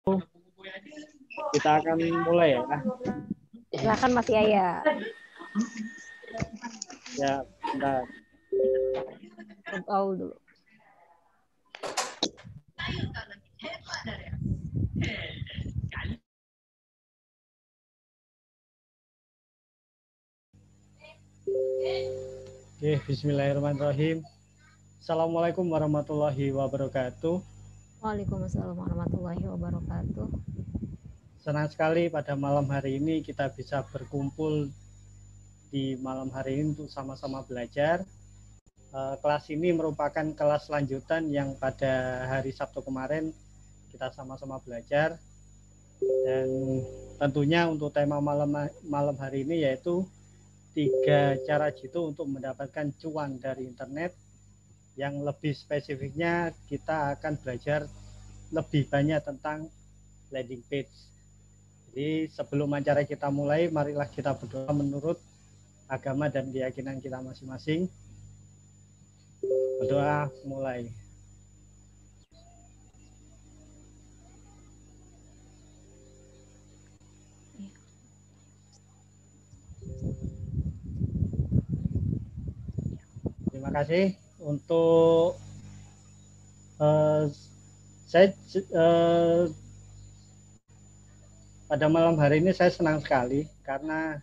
Kita akan mulai ya. Silakan Mas Yaya. Ya, bentar. Awal dulu. Oke, bismillahirrahmanirrahim. Assalamualaikum warahmatullahi wabarakatuh. Waalaikumsalam warahmatullahi wabarakatuh. Senang sekali pada malam hari ini kita bisa berkumpul di malam hari ini untuk sama-sama belajar. Kelas ini merupakan kelas lanjutan yang pada hari Sabtu kemarin kita sama-sama belajar. Dan tentunya untuk tema malam hari ini yaitu 3 cara jitu untuk mendapatkan cuan dari internet. Yang lebih spesifiknya kita akan belajar lebih banyak tentang landing page. Jadi sebelum acara kita mulai, marilah kita berdoa menurut agama dan keyakinan kita masing-masing. Berdoa mulai. Terima kasih untuk pada malam hari ini saya senang sekali karena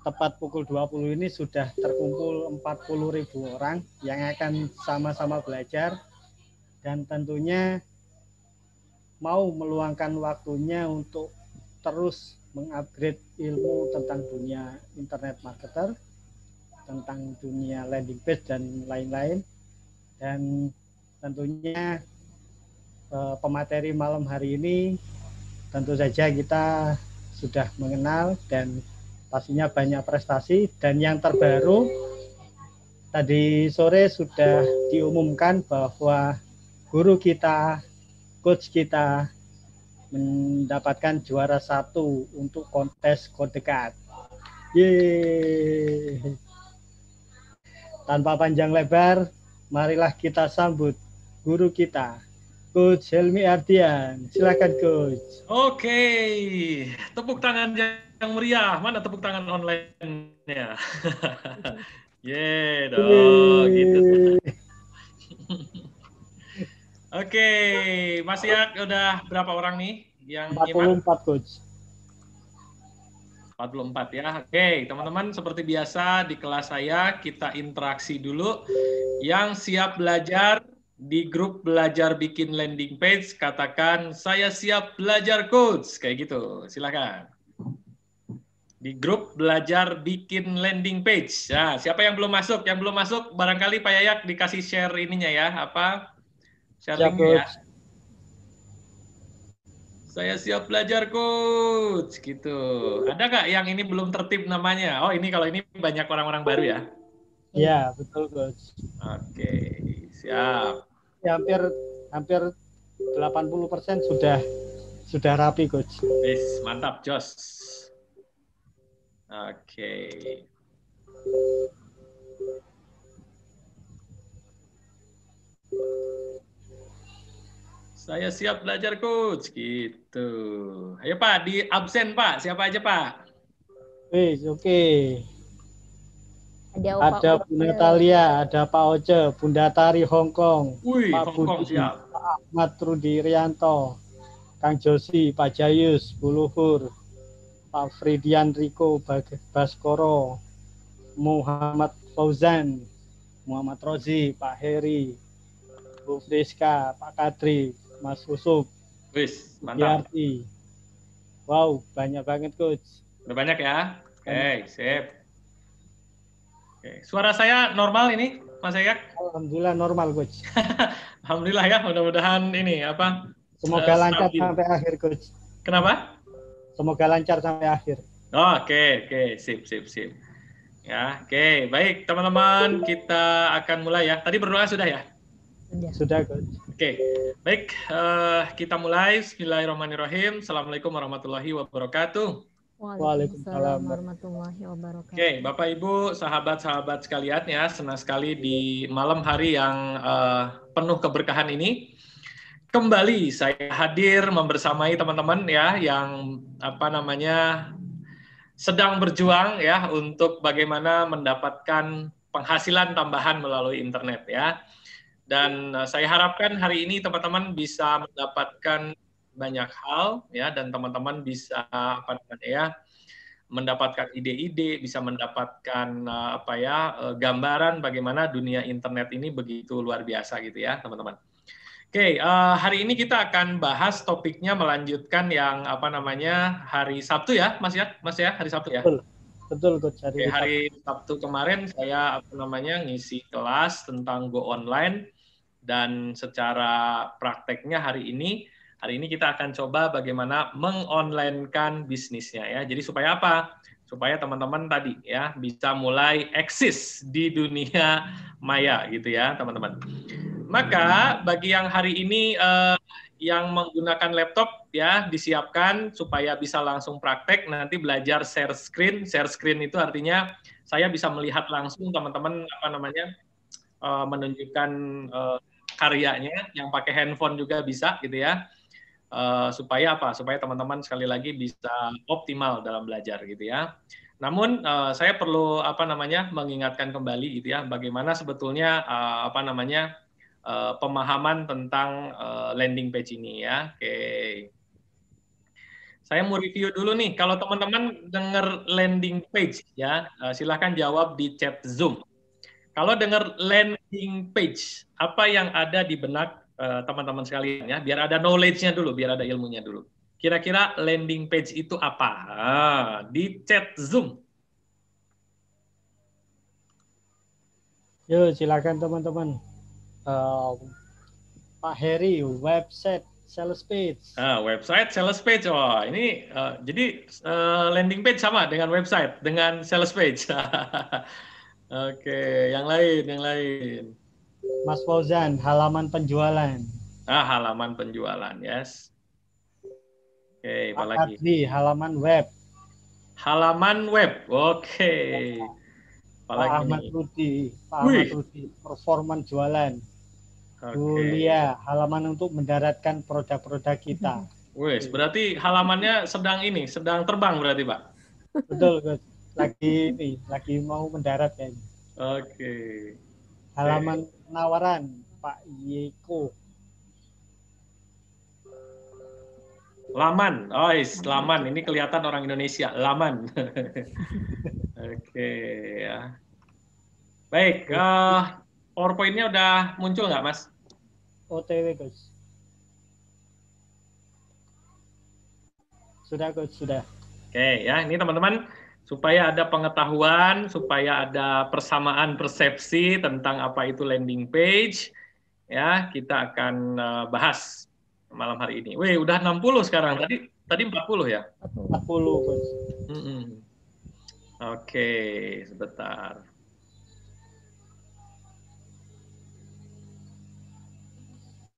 tepat pukul 20 ini sudah terkumpul 40.000 orang yang akan sama-sama belajar dan tentunya mau meluangkan waktunya untuk terus mengupgrade ilmu tentang dunia internet marketer, tentang dunia landing page dan lain-lain. Dan tentunya pemateri malam hari ini tentu saja kita sudah mengenal dan pastinya banyak prestasi. Dan yang terbaru tadi sore sudah diumumkan bahwa guru kita, coach kita mendapatkan juara 1 untuk kontes kode card. Yeay. Tanpa panjang lebar, marilah kita sambut guru kita, Coach Helmi Ardian. Silakan Coach. Oke, tepuk tangan yang meriah. Mana tepuk tangan online-nya? Yeay dong, gitu. Oke, Mas Yak, udah berapa orang nih yang 44 Coach. 44 ya. Oke, teman-teman seperti biasa di kelas saya kita interaksi dulu. Yang siap belajar di grup belajar bikin landing page katakan saya siap belajar coach kayak gitu. Silakan. Di grup belajar bikin landing page. Nah, siapa yang belum masuk? Yang belum masuk barangkali Pak Yayak dikasih share ininya ya, apa? Share linknya ya. Saya siap belajar coach gitu. Ada nggak yang ini belum tertib namanya? Oh ini kalau ini banyak orang-orang baru ya? Ya betul coach. Oke siap. Ya, hampir 80% sudah rapi coach. Yes, mantap Jos. Oke. Saya siap belajar coach gitu. Ayo Pak, di absen Pak. Siapa aja Pak? Oke. Ada Bu Natalia, ada Pak Oce, Bunda Tari Hongkong, Pak Hongkong, Budi, siap. Pak Ahmad Rudi Rianto, Kang Josi, Pak Jayus, Bu Luhur, Pak Fridian Riko Baskoro, Muhammad Fauzan, Muhammad Rozi, Pak Heri, Bu Friska, Pak Kadri, Mas Usuk, Wis, mantap. Wow, banyak banget coach. Udah banyak ya? Oke, sip. Oke. Suara saya normal ini, Mas Yayak? Alhamdulillah normal coach. Alhamdulillah ya, mudah-mudahan ini apa? Semoga lancar sampai akhir coach. Kenapa? Semoga lancar sampai akhir. Oke, sip. Ya, oke, baik teman-teman, kita akan mulai ya. Tadi berdoa sudah ya? Sudah coach. Oke, baik, kita mulai. Bismillahirrahmanirrahim. Assalamualaikum warahmatullahi wabarakatuh. Waalaikumsalam warahmatullahi wabarakatuh. Oke, Bapak Ibu, sahabat-sahabat sekalian ya, senang sekali di malam hari yang penuh keberkahan ini. kembali saya hadir membersamai teman-teman ya yang sedang berjuang ya untuk bagaimana mendapatkan penghasilan tambahan melalui internet ya. Dan saya harapkan hari ini teman-teman bisa mendapatkan banyak hal ya, dan teman-teman bisa mendapatkan ide-ide, bisa mendapatkan gambaran bagaimana dunia internet ini begitu luar biasa gitu ya teman-teman. Oke, hari ini kita akan bahas topiknya melanjutkan yang hari Sabtu ya, Mas ya, hari Sabtu ya. Betul Coach. Hari Sabtu kemarin saya ngisi kelas tentang Go Online, dan secara prakteknya hari ini kita akan coba bagaimana mengonlinekan bisnisnya ya. Jadi supaya apa? Supaya teman-teman tadi ya bisa mulai eksis di dunia maya gitu ya, teman-teman. Maka bagi yang hari ini yang menggunakan laptop ya disiapkan supaya bisa langsung praktek, nanti belajar share screen. Share screen itu artinya saya bisa melihat langsung teman-teman menunjukkan karyanya, yang pakai handphone juga bisa gitu ya. Supaya apa? Supaya teman-teman sekali lagi bisa optimal dalam belajar gitu ya. Namun saya perlu mengingatkan kembali gitu ya, bagaimana sebetulnya pemahaman tentang landing page ini ya. Oke. Saya mau review dulu nih. Kalau teman-teman dengar landing page ya, silahkan jawab di chat Zoom. Kalau dengar landing page, apa yang ada di benak teman-teman sekalian ya? Biar ada knowledge-nya dulu, biar ada ilmunya dulu. Kira-kira landing page itu apa? Di chat Zoom. Yuk, silakan teman-teman. Pak Heri, website sales page. Website sales page. Oh, ini jadi landing page sama dengan website, dengan sales page. Oke, yang lain. Mas Fauzan, halaman penjualan. Halaman penjualan, yes. Oke, apa lagi? Adli, halaman web. Halaman web, oke. Pak Ahmad Rudi, performan jualan. Julia, halaman untuk mendaratkan produk-produk kita. Wes, berarti halamannya sedang terbang berarti Pak? Betul, lagi mau mendarat ya. Oke. Halaman penawaran, Pak Yeko. Laman, laman. Ini kelihatan orang Indonesia, laman. Oke ya. Baik, PowerPoint-nya udah muncul nggak, Mas? OTW, Coach. Sudah, Coach, sudah. Oke ya, ini teman-teman supaya ada pengetahuan, supaya ada persamaan persepsi tentang apa itu landing page, ya kita akan bahas malam hari ini. Wih, udah 60 sekarang. Tadi 40 ya? 40, Coach. Oke, sebentar.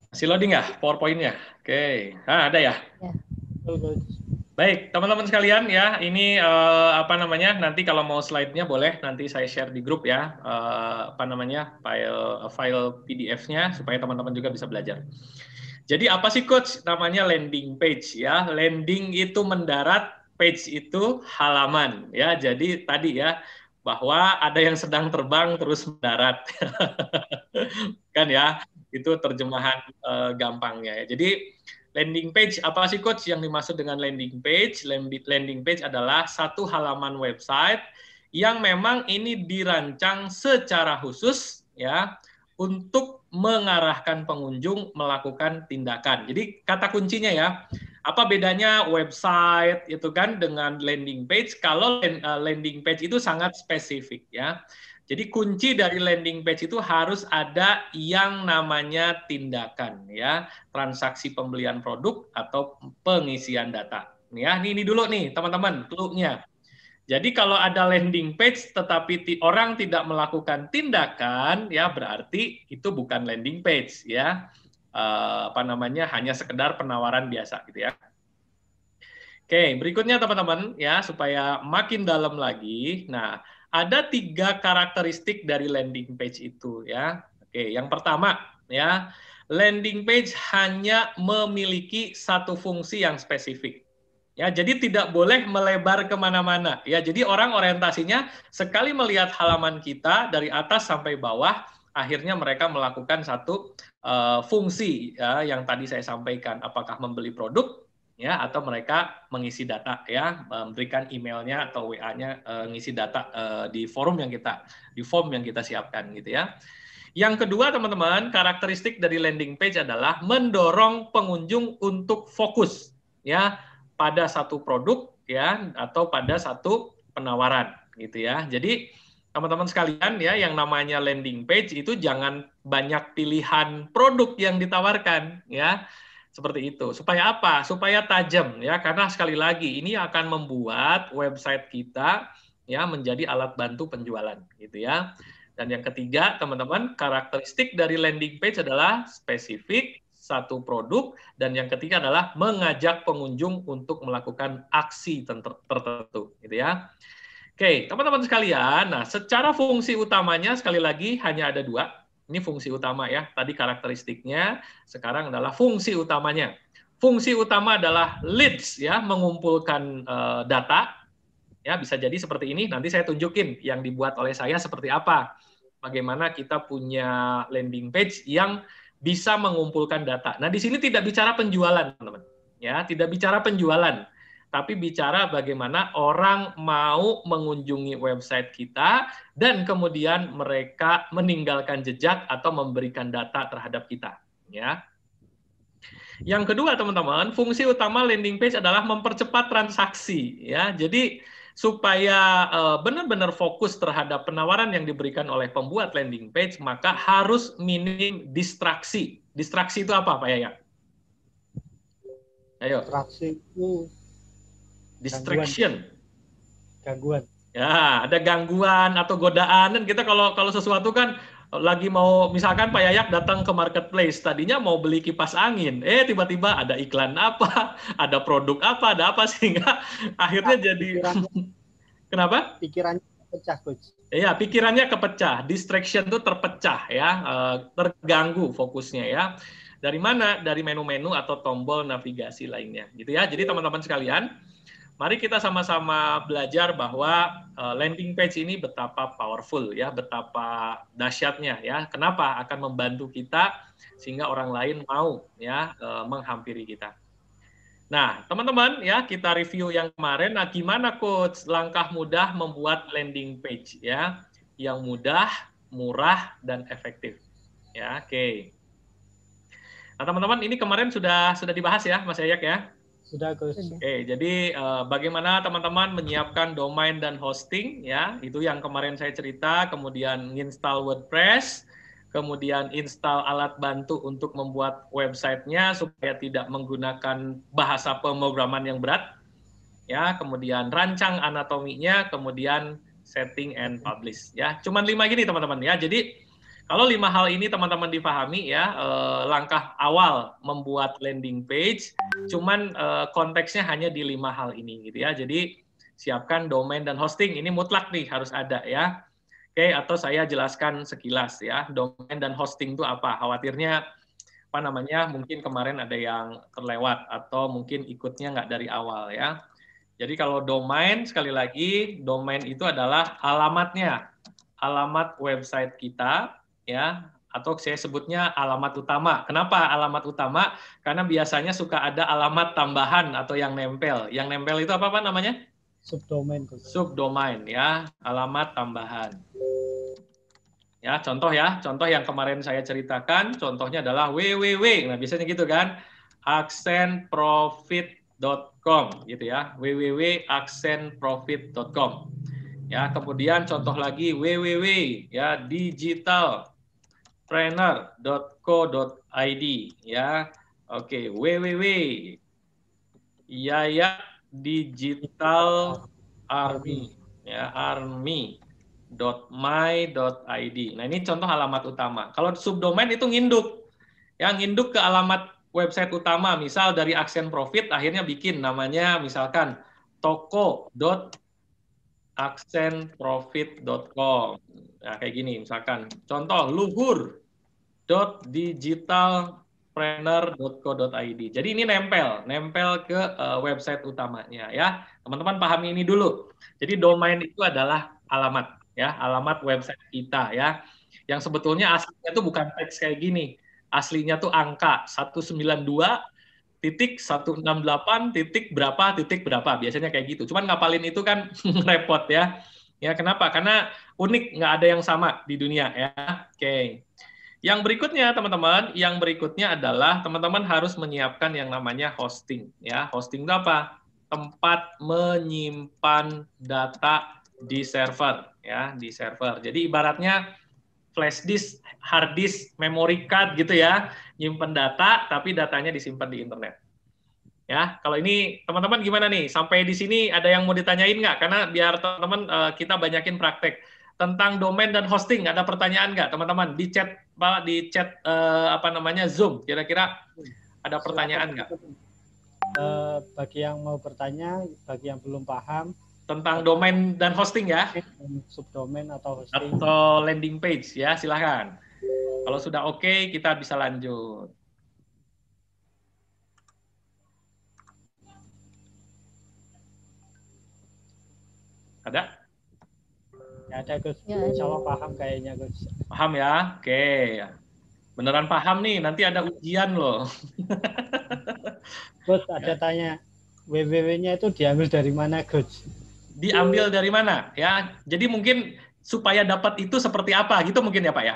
Masih loading ya PowerPoint-nya? Oke. Ada ya? Ya. Baik, teman-teman sekalian ya, ini nanti kalau mau slide-nya boleh nanti saya share di grup ya, file PDF-nya supaya teman-teman juga bisa belajar. Jadi apa sih Coach namanya landing page ya? Landing itu mendarat, page itu halaman ya. Jadi tadi ya bahwa ada yang sedang terbang terus mendarat. Kan ya, itu terjemahan gampangnya ya. Jadi landing page apa sih Coach yang dimaksud dengan landing page? Landing page adalah satu halaman website yang memang ini dirancang secara khusus ya untuk mengarahkan pengunjung melakukan tindakan. Jadi kata kuncinya ya, apa bedanya website itu kan dengan landing page? Kalau landing page itu sangat spesifik ya. Jadi kunci dari landing page itu harus ada yang namanya tindakan ya, transaksi pembelian produk atau pengisian data. Ya, ini dulu nih teman-teman, clue-nya. Jadi kalau ada landing page tetapi orang tidak melakukan tindakan, ya berarti itu bukan landing page ya. Hanya sekedar penawaran biasa gitu ya. Oke, berikutnya teman-teman ya supaya makin dalam lagi. Nah, ada 3 karakteristik dari landing page itu ya. Oke, yang pertama ya, landing page hanya memiliki satu fungsi yang spesifik. Ya, jadi tidak boleh melebar kemana-mana. Ya, jadi orang orientasinya sekali melihat halaman kita dari atas sampai bawah, akhirnya mereka melakukan satu fungsi ya, yang tadi saya sampaikan, apakah membeli produk ya atau mereka mengisi data ya, memberikan emailnya atau WA-nya ngisi data di form yang kita siapkan gitu ya. Yang kedua teman-teman, karakteristik dari landing page adalah mendorong pengunjung untuk fokus ya pada satu produk ya atau pada satu penawaran gitu ya. Jadi teman-teman sekalian ya, yang namanya landing page itu jangan banyak pilihan produk yang ditawarkan ya. Seperti itu. Supaya apa? Supaya tajam ya, karena sekali lagi ini akan membuat website kita ya menjadi alat bantu penjualan gitu ya. Dan yang ketiga, teman-teman, karakteristik dari landing page adalah spesifik satu produk, dan yang ketiga adalah mengajak pengunjung untuk melakukan aksi tertentu gitu ya. Oke, teman-teman sekalian, nah secara fungsi utamanya sekali lagi hanya ada dua. Ini fungsi utama ya, tadi karakteristiknya, sekarang adalah fungsi utamanya. Fungsi utama adalah leads ya, mengumpulkan data. Ya, bisa jadi seperti ini, nanti saya tunjukin yang dibuat oleh saya seperti apa. Bagaimana kita punya landing page yang bisa mengumpulkan data. Nah, di sini tidak bicara penjualan, teman-teman. Ya, tidak bicara penjualan. Tapi bicara bagaimana orang mau mengunjungi website kita dan kemudian mereka meninggalkan jejak atau memberikan data terhadap kita. Ya. Yang kedua, teman-teman, fungsi utama landing page adalah mempercepat transaksi. Ya, jadi supaya benar-benar fokus terhadap penawaran yang diberikan oleh pembuat landing page, maka harus minim distraksi. Distraksi itu apa, Pak Yaya? Ayo. Distraksi itu distraction, gangguan. Ya, ada gangguan atau godaan. Dan kita kalau sesuatu kan lagi mau, misalkan Pak Yayak datang ke marketplace, tadinya mau beli kipas angin, tiba-tiba ada iklan apa, ada produk apa, ada apa, sehingga akhirnya jadi kenapa? Pikirannya pecah, Coach. Iya, pikirannya kepecah, distraction itu terpecah ya, terganggu fokusnya ya. Dari mana? Dari menu-menu atau tombol navigasi lainnya, gitu ya. Jadi teman-teman sekalian, mari kita sama-sama belajar bahwa landing page ini betapa powerful ya, betapa dahsyatnya ya. Kenapa? Akan membantu kita sehingga orang lain mau ya menghampiri kita. Nah, teman-teman ya, kita review yang kemarin. Nah, gimana Coach langkah mudah membuat landing page ya, yang mudah, murah dan efektif. Ya, oke. Nah, teman-teman, ini kemarin sudah dibahas ya, Mas Yayak ya. Sudah, Coach. Oke, jadi bagaimana teman-teman menyiapkan domain dan hosting ya, itu yang kemarin saya cerita, kemudian install WordPress, kemudian install alat bantu untuk membuat websitenya supaya tidak menggunakan bahasa pemrograman yang berat, ya, kemudian rancang anatominya, kemudian setting and publish ya. Cuman 5 gini teman-teman ya. Jadi kalau 5 hal ini teman-teman dipahami ya, langkah awal membuat landing page, cuman konteksnya hanya di 5 hal ini gitu ya. Jadi siapkan domain dan hosting, ini mutlak nih harus ada ya. Oke, atau saya jelaskan sekilas ya, domain dan hosting itu apa? Khawatirnya apa namanya? Mungkin kemarin ada yang terlewat atau mungkin ikutnya nggak dari awal ya. Jadi kalau domain, sekali lagi, domain itu adalah alamatnya, alamat website kita ya, atau saya sebutnya alamat utama. Kenapa alamat utama? Karena biasanya suka ada alamat tambahan atau yang nempel. Yang nempel itu apa namanya? Subdomain. Subdomain ya, alamat tambahan. Ya, contoh yang kemarin saya ceritakan, contohnya adalah www. Nah, biasanya gitu kan, accentprofit.com gitu ya, www.accentprofit.com. Ya, kemudian contoh lagi www ya, digitaltrainer.co.id ya. Oke, www Yayak Digital Army ya, army.my.id. Nah, ini contoh alamat utama. Kalau subdomain itu nginduk. Ya, nginduk ke alamat website utama, misal dari Accent Profit akhirnya bikin namanya misalkan toko.accentprofit.com. Nah, kayak gini misalkan. Contoh luhur www.digitalpreneur.co.id. Jadi ini nempel ke website utamanya ya. Teman-teman pahami ini dulu. Jadi domain itu adalah alamat ya, alamat website kita ya. Yang sebetulnya aslinya itu bukan teks kayak gini. Aslinya tuh angka 192.168 titik berapa biasanya kayak gitu. Cuman ngapalin itu kan repot ya. Ya kenapa? Karena unik, nggak ada yang sama di dunia ya. Oke. Yang berikutnya teman-teman, yang berikutnya adalah teman-teman harus menyiapkan yang namanya hosting ya. Hosting itu apa? Tempat menyimpan data di server ya, di server. Jadi ibaratnya flash disk, hard disk, memory card gitu ya, nyimpen data tapi datanya disimpan di internet. Ya, kalau ini teman-teman gimana nih? Sampai di sini ada yang mau ditanyain nggak? Karena biar teman-teman kita banyakin praktek tentang domain dan hosting. Ada pertanyaan nggak, teman-teman? Di chat apa namanya Zoom. Kira-kira ada pertanyaan nggak? Bagi yang mau bertanya, bagi yang belum paham tentang domain dan hosting ya, subdomain atau hosting atau landing page ya, silahkan. Kalau sudah oke, kita bisa lanjut. Ada? Ya ada Gus. Ya, Insya Allah paham kayaknya Gus. Paham ya? Oke. Beneran paham nih, nanti ada ujian loh. Gus ada tanya, www-nya itu diambil dari mana Gus? Diambil dari mana? Ya, jadi mungkin supaya dapat itu seperti apa gitu mungkin ya Pak ya?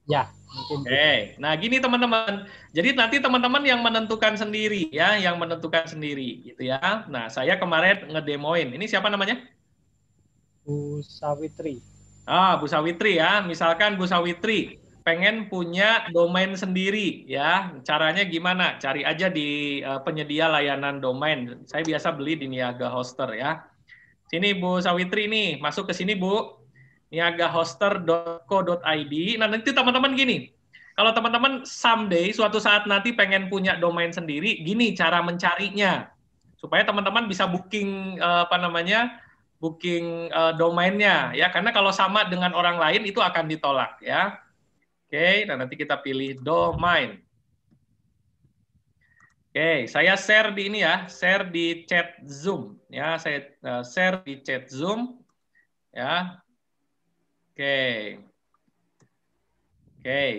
Ya, mungkin. Oke. Nah gini teman-teman, jadi nanti teman-teman yang menentukan sendiri ya, yang menentukan sendiri gitu ya. Nah saya kemarin ngedemoin, ini siapa namanya? Bu Sawitri. Bu Sawitri ya, misalkan Bu Sawitri pengen punya domain sendiri ya, caranya gimana? Cari aja di penyedia layanan domain. Saya biasa beli di Niaga Hoster ya. Sini Bu Sawitri nih, masuk ke sini Bu, niagahoster.co.id. Nah nanti teman-teman gini, kalau teman-teman someday suatu saat nanti pengen punya domain sendiri, gini cara mencarinya supaya teman-teman bisa booking booking domainnya ya, karena kalau sama dengan orang lain itu akan ditolak ya. Oke, nah nanti kita pilih domain. Oke, saya share di ini ya, share di chat Zoom ya, saya share di chat Zoom ya. Oke,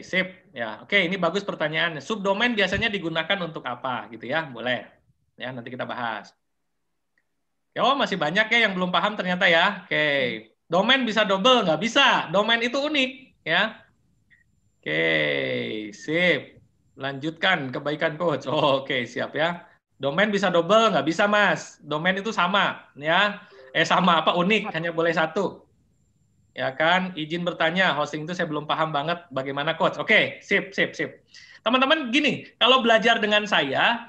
sip ya. Oke, ini bagus pertanyaannya. Subdomain biasanya digunakan untuk apa gitu ya? Boleh ya, nanti kita bahas. Oh, masih banyak ya yang belum paham ternyata ya. Oke, domain bisa double nggak? Bisa. Domain itu unik ya. Oke, sip. Lanjutkan kebaikan coach. Oh, oke, siap ya. Domain bisa double nggak? Bisa mas. Domain itu sama ya. Sama apa? Unik. Hanya boleh satu. Ya kan? Izin bertanya. Hosting itu saya belum paham banget. Bagaimana coach? Oke, sip. Teman-teman gini, kalau belajar dengan saya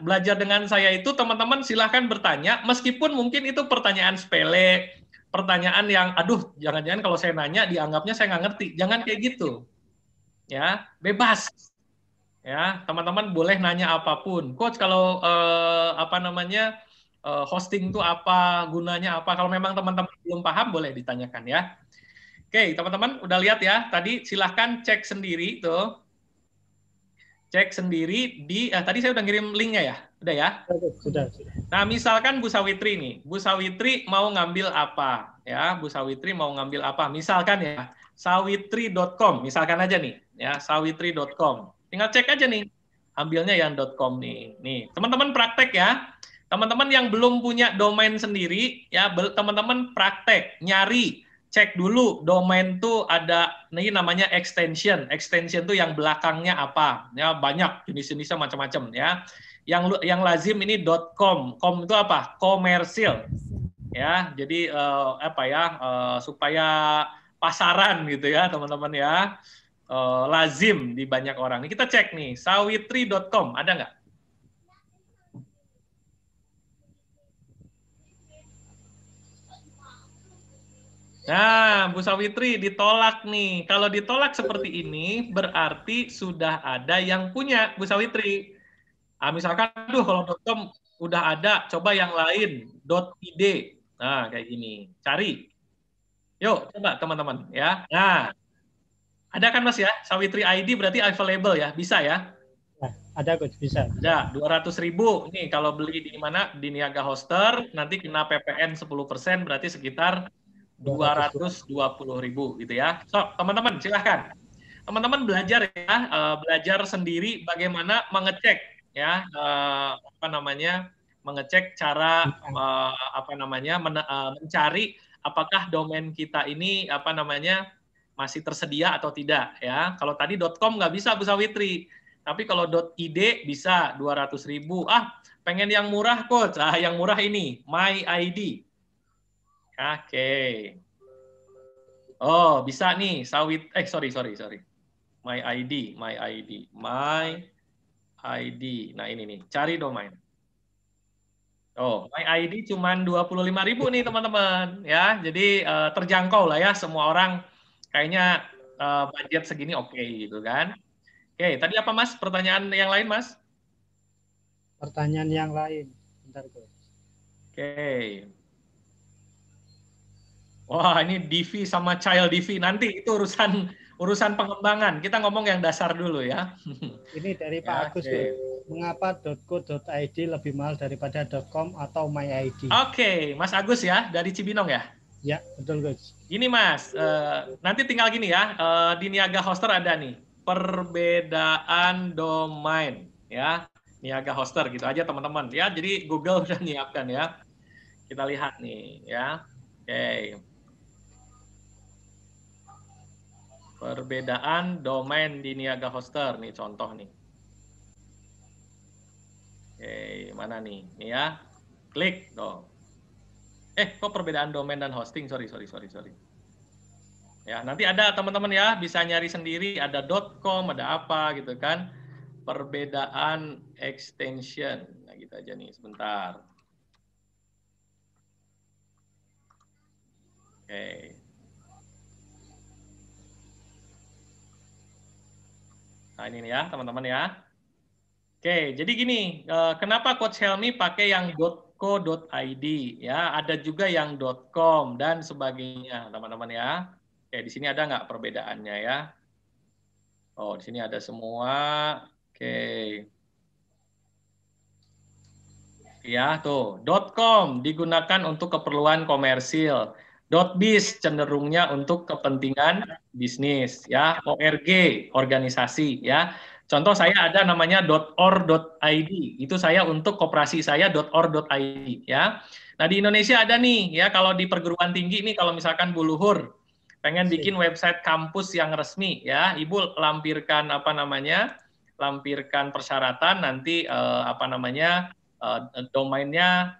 itu teman-teman silahkan bertanya, meskipun mungkin itu pertanyaan sepele, pertanyaan yang, aduh, jangan-jangan kalau saya nanya dianggapnya saya nggak ngerti. Jangan kayak gitu. Ya, bebas. Ya, teman-teman boleh nanya apapun. Coach, kalau hosting itu apa, gunanya apa? Kalau memang teman-teman belum paham, boleh ditanyakan ya. Oke, teman-teman udah lihat ya. Tadi silahkan cek sendiri tuh. Cek sendiri di tadi saya udah ngirim linknya ya, udah ya? Sudah. Nah, misalkan Bu Sawitri nih, Bu Sawitri mau ngambil apa? Ya, Bu Sawitri mau ngambil apa? Misalkan ya, sawitri.com, misalkan aja nih, ya, sawitri.com. Tinggal cek aja nih, ambilnya yang .com nih. Nih, teman-teman praktek ya. Teman-teman yang belum punya domain sendiri, ya, teman-teman praktek, nyari. Cek dulu domain tuh ada ini namanya extension. Extension tuh yang belakangnya apa? Ya banyak jenis-jenisnya macam-macam ya. Yang lazim ini .com. Com itu apa? Komersil. Ya, jadi supaya pasaran gitu ya, teman-teman ya. Lazim di banyak orang. Ini kita cek nih, sawitri.com ada nggak? Nah, Bu Sawitri ditolak nih. Kalau ditolak seperti ini, berarti sudah ada yang punya, Bu Sawitri. Misalkan, aduh kalau .com udah ada, coba yang lain, .id. Nah, kayak gini. Cari. Yuk, coba teman-teman ya. Nah, Ada kan Mas ya? Sawitri ID berarti available ya? Bisa ya? Nah, ada Coach, bisa. Ada 200.000 nih kalau beli di mana? Di Niaga Hoster, nanti kena PPN 10% berarti sekitar 220.000 gitu ya. So, teman-teman silahkan. Teman-teman belajar ya, belajar sendiri bagaimana mengecek ya, mengecek cara mencari apakah domain kita ini masih tersedia atau tidak ya. Kalau tadi .com nggak bisa Bu Sawitri, tapi kalau .id bisa 200.000. Pengen yang murah Coach. Yang murah ini My ID. Oke. Oh, bisa nih sorry. My ID. Nah, ini nih, cari domain. Oh, My ID cuman 25.000 nih, teman-teman, ya. Jadi terjangkau lah ya, semua orang kayaknya budget segini oke gitu kan. Oke, tadi apa Mas? Pertanyaan yang lain, Mas? Pertanyaan yang lain. Bentar, Coach. Oke. Wah, ini DV sama child DV. Nanti itu urusan pengembangan. Kita ngomong yang dasar dulu ya. Ini dari Pak Agus. Okay. Mengapa .co.id lebih mahal daripada .com atau MyID? Oke, Mas Agus ya, dari Cibinong ya? Ya, betul Coach. Ini Mas, nanti tinggal gini ya, di Niaga Hoster ada nih, perbedaan domain ya. Niaga Hoster gitu aja teman-teman ya. Jadi Google udah nyiapkan ya. Kita lihat nih ya. Oke. Perbedaan domain di Niaga Hoster nih contoh nih. Oke, mana nih? Nih ya. Klik dong. Kok perbedaan domain dan hosting? Sorry. Ya, nanti ada teman-teman ya, bisa nyari sendiri, ada .com, ada apa gitu kan. Perbedaan extension. Nah, gitu aja nih, sebentar. Oke. Nah, ini ya, teman-teman ya. Oke, jadi gini, kenapa Coach Helmi pakai yang .co.id ya? Ada juga yang .com dan sebagainya, teman-teman ya. Oke, di sini ada nggak perbedaannya ya? Oh, di sini ada semua. Oke. Ya, tuh. .com digunakan untuk keperluan komersil. .biz cenderungnya untuk kepentingan bisnis ya. ORG organisasi ya. Contoh saya ada namanya .or.id. Itu saya untuk koperasi saya .or.id ya. Nah, di Indonesia ada nih ya, kalau di perguruan tinggi nih, kalau misalkan Bu Luhur pengen bikin website kampus yang resmi ya, Ibu lampirkan lampirkan persyaratan nanti domainnya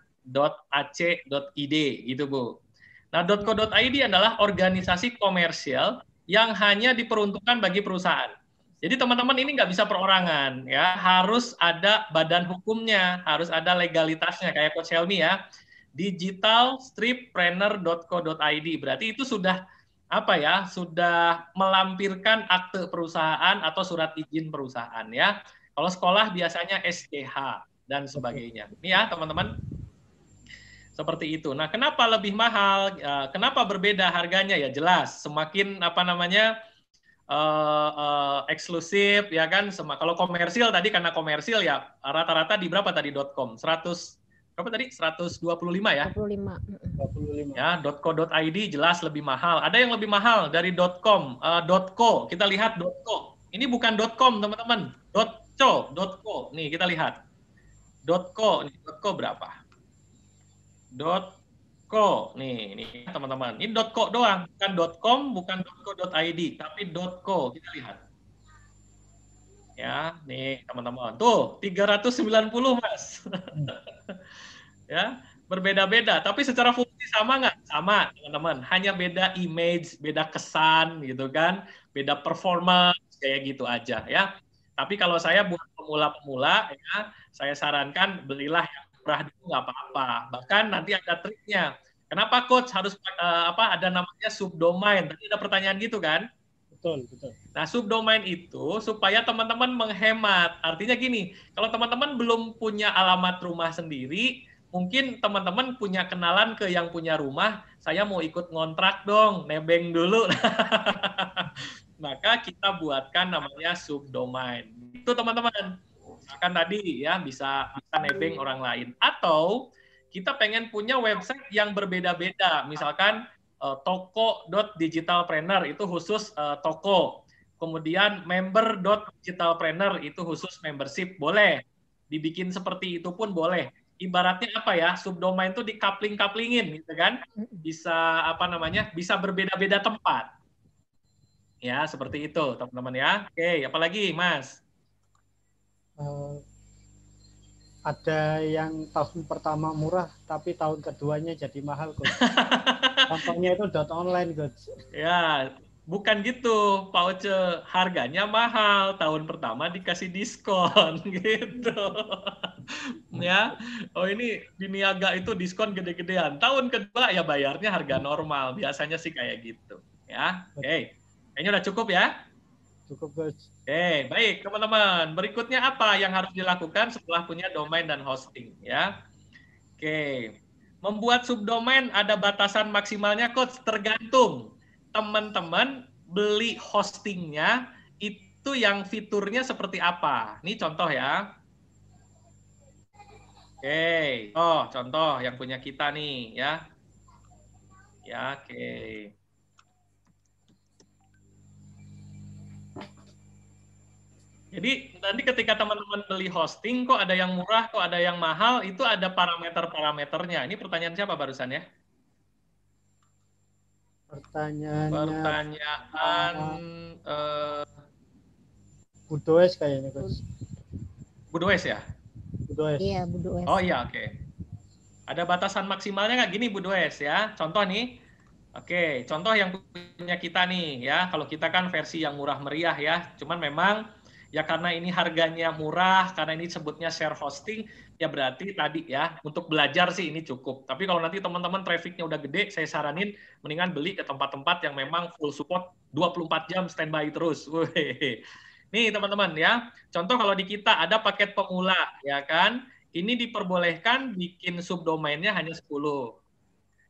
.ac.id gitu Bu. Nah, .co.id adalah organisasi komersial yang hanya diperuntukkan bagi perusahaan. Jadi teman-teman ini nggak bisa perorangan ya, harus ada badan hukumnya, harus ada legalitasnya kayak Coach Helmi ya. digitalstrippreneur.co.id berarti itu sudah sudah melampirkan akte perusahaan atau surat izin perusahaan ya. Kalau sekolah biasanya STH dan sebagainya. Ini ya teman-teman. Seperti itu. Nah, kenapa lebih mahal? Kenapa berbeda harganya? Ya jelas, semakin eksklusif ya kan. Kalau komersil tadi, karena komersil ya rata-rata di berapa tadi .com? 125 ya? 25. Ya, .co.id jelas lebih mahal. Ada yang lebih mahal dari .com, .co. Kita lihat .co. Ini bukan .com, teman-teman. .co. Nih, kita lihat. .co, ini .co berapa? .co. Nih teman-teman. Ini .co doang, bukan .com, bukan .co.id, tapi .co. Kita lihat. Ya, nih teman-teman. Tuh, 390, Mas. Ya, berbeda-beda, tapi secara fungsi sama nggak? Sama, teman-teman. Hanya beda image, beda kesan gitu kan, beda performance kayak gitu aja ya. Tapi kalau saya buat pemula-pemula ya, saya sarankan belilah yang murah dulu nggak apa-apa. Bahkan nanti ada triknya. Kenapa Coach harus ada namanya subdomain? Tadi ada pertanyaan gitu kan? Betul. Nah, subdomain itu supaya teman-teman menghemat. Artinya gini, kalau teman-teman belum punya alamat rumah sendiri, mungkin teman-teman punya kenalan ke yang punya rumah, saya mau ikut ngontrak dong, nebeng dulu. maka kita buatkan namanya subdomain. Itu teman-teman. Misalkan tadi ya bisa nebeng orang lain. Atau kita pengen punya website yang berbeda-beda. Misalkan toko.digitalpreneur itu khusus toko. Kemudian member.digitalpreneur itu khusus membership. Boleh. Dibikin seperti itu pun boleh. Ibaratnya apa ya? Subdomain itu dikapling-kaplingin gitu kan. Bisa bisa berbeda-beda tempat. Ya, seperti itu, teman-teman ya. Oke, apalagi, Mas? Ada yang tahun pertama murah, tapi tahun keduanya jadi mahal, Coach. Contohnya itu .online, Coach. Ya, bukan gitu, Pak Oce. Harganya mahal, tahun pertama dikasih diskon, gitu. Ya, oh ini di Niaga itu diskon gede-gedean. Tahun kedua ya bayarnya harga normal, biasanya sih kayak gitu. Ya, oke. Kayaknya udah cukup ya? Cukup, Coach. Oke, baik teman-teman. Berikutnya apa yang harus dilakukan setelah punya domain dan hosting ya? Oke. Membuat subdomain ada batasan maksimalnya, Coach, tergantung teman-teman beli hostingnya itu yang fiturnya seperti apa. Ini contoh ya. Oke, contoh yang punya kita nih ya. Ya, oke. Jadi nanti ketika teman-teman beli hosting, kok ada yang murah, kok ada yang mahal, itu ada parameter-parameternya. Ini pertanyaan siapa barusan ya? Pertanyaan Budoes kayaknya, Coach. Budoes ya? Budoes. Iya, Budoes. Oh iya, oke. Ada batasan maksimalnya nggak gini, Budoes ya? Contoh nih. Oke, contoh yang punya kita nih ya. Kalau kita kan versi yang murah meriah ya. Cuman memang ya karena ini harganya murah, karena ini sebutnya share hosting, ya berarti tadi ya, untuk belajar sih ini cukup. Tapi kalau nanti teman-teman trafficnya udah gede, saya saranin mendingan beli ke tempat-tempat yang memang full support 24 jam standby terus. Nih teman-teman ya, contoh kalau di kita ada paket pemula, ya kan, ini diperbolehkan bikin subdomainnya hanya 10.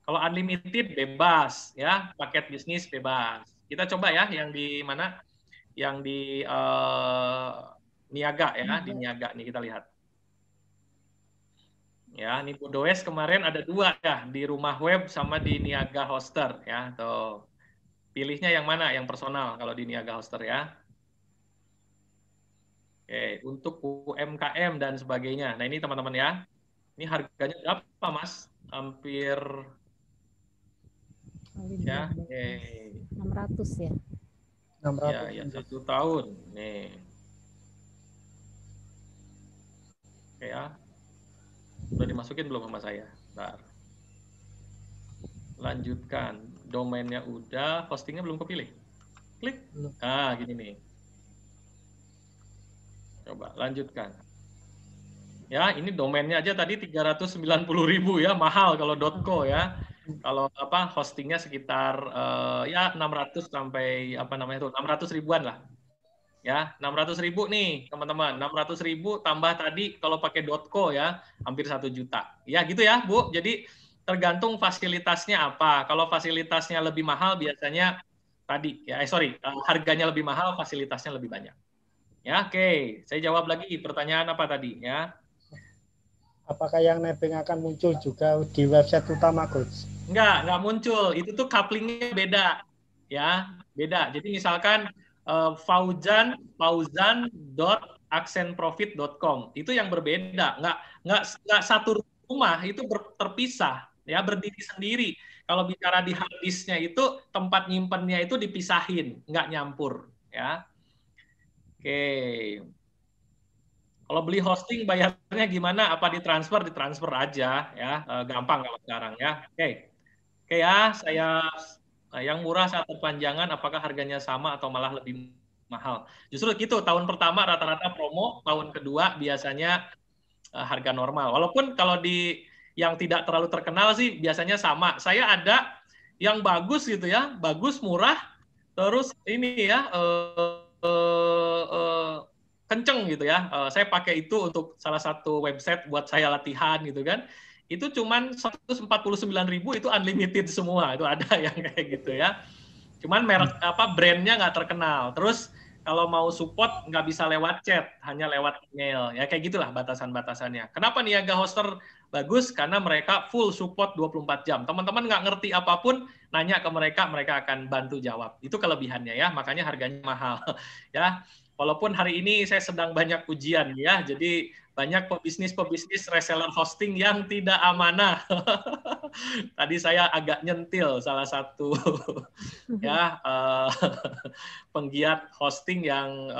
Kalau unlimited bebas, ya, paket bisnis bebas. Kita coba ya yang di mana? Yang di Niaga ya, di Niaga nih kita lihat. Ya, ini Budoes kemarin ada 2 ya, di Rumah Web sama di Niaga Hoster ya. Tuh. Pilihnya yang mana? Yang personal kalau di Niaga Hoster ya. Oke, untuk UMKM dan sebagainya. Nah, ini teman-teman ya. Ini harganya berapa, Mas? Hampir ya, 600 ya. 600 ya 1 tahun nih. Oke ya. Udah dimasukin belum sama saya? Bentar. Lanjutkan. Domainnya udah, hostingnya belum kepilih. Klik. Ah, gini nih. Coba lanjutkan. Ya, ini domainnya aja tadi 390.000 ya, mahal kalau .co ya. Kalau hostingnya sekitar ya 600 sampai 600 ribuan lah. Ya, 600.000 nih, teman-teman. 600.000 tambah tadi kalau pakai .co ya, hampir 1 juta. Ya, gitu ya, Bu. Jadi tergantung fasilitasnya apa. Kalau fasilitasnya lebih mahal biasanya tadi ya harganya lebih mahal, fasilitasnya lebih banyak. Ya, oke. Saya jawab lagi pertanyaan apa tadi ya? Apakah yang nebeng akan muncul juga di website utama, Coach? Enggak muncul. Itu tuh couplingnya beda. Ya, beda. Jadi misalkan fauzan.accentprofit.com itu yang berbeda. Enggak satu rumah, itu terpisah. Ya, berdiri sendiri. Kalau bicara di hard disk-nya itu, tempat nyimpennya itu dipisahin. Enggak nyampur. Ya. Oke. Kalau beli hosting bayarnya gimana? Apa ditransfer? Ditransfer aja ya, gampang kalau sekarang ya. Oke ya, yang murah saat perpanjangan apakah harganya sama atau malah lebih mahal? Justru gitu, tahun pertama rata-rata promo, tahun kedua biasanya harga normal. Walaupun kalau di yang tidak terlalu terkenal sih biasanya sama. Saya ada yang bagus gitu ya, bagus murah, terus ini ya kenceng gitu ya. Saya pakai itu untuk salah satu website buat saya latihan gitu kan. Itu cuman 149.000 itu unlimited semua. Itu ada yang kayak gitu ya. Cuman merek brandnya nggak terkenal. Terus kalau mau support nggak bisa lewat chat, hanya lewat email. Ya kayak gitulah batasan-batasannya. Kenapa Niaga Hoster bagus? Karena mereka full support 24 jam. Teman-teman nggak ngerti apapun, nanya ke mereka, mereka akan bantu jawab. Itu kelebihannya ya, makanya harganya mahal. Ya, walaupun hari ini saya sedang banyak ujian ya, jadi banyak pebisnis reseller hosting yang tidak amanah. Tadi saya agak nyentil salah satu ya penggiat hosting yang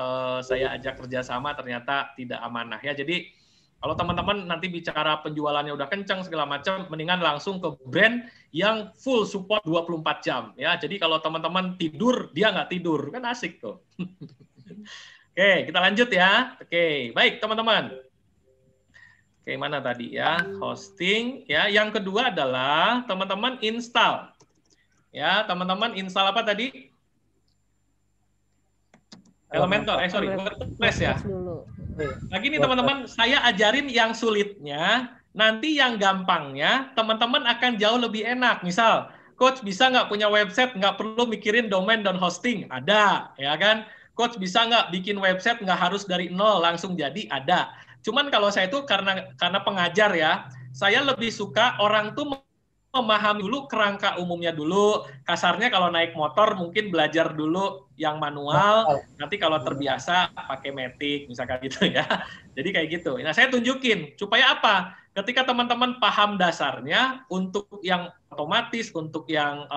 saya ajak kerjasama ternyata tidak amanah ya. Jadi kalau teman-teman nanti bicara penjualannya udah kencang segala macam, mendingan langsung ke brand yang full support 24 jam ya. Jadi kalau teman-teman tidur, dia nggak tidur, kan asik tuh. Oke, kita lanjut ya. Oke, baik teman-teman. Oke, mana tadi ya? Hosting ya. Yang kedua adalah teman-teman install. Ya, teman-teman install apa tadi? Elementor. WordPress ya. Lagi nih teman-teman, saya ajarin yang sulitnya, nanti yang gampangnya teman-teman akan jauh lebih enak. Misal, Coach bisa nggak punya website, nggak perlu mikirin domain dan hosting? Ada, ya kan? Coach bisa nggak bikin website nggak harus dari nol langsung jadi? Ada. Cuman kalau saya itu karena pengajar ya, saya lebih suka orang tuh memahami dulu kerangka umumnya dulu. Kasarnya kalau naik motor mungkin belajar dulu yang manual, nanti kalau terbiasa pakai Matic misalkan gitu ya. Jadi kayak gitu. Nah, saya tunjukin supaya apa? Ketika teman-teman paham dasarnya, untuk yang otomatis, untuk yang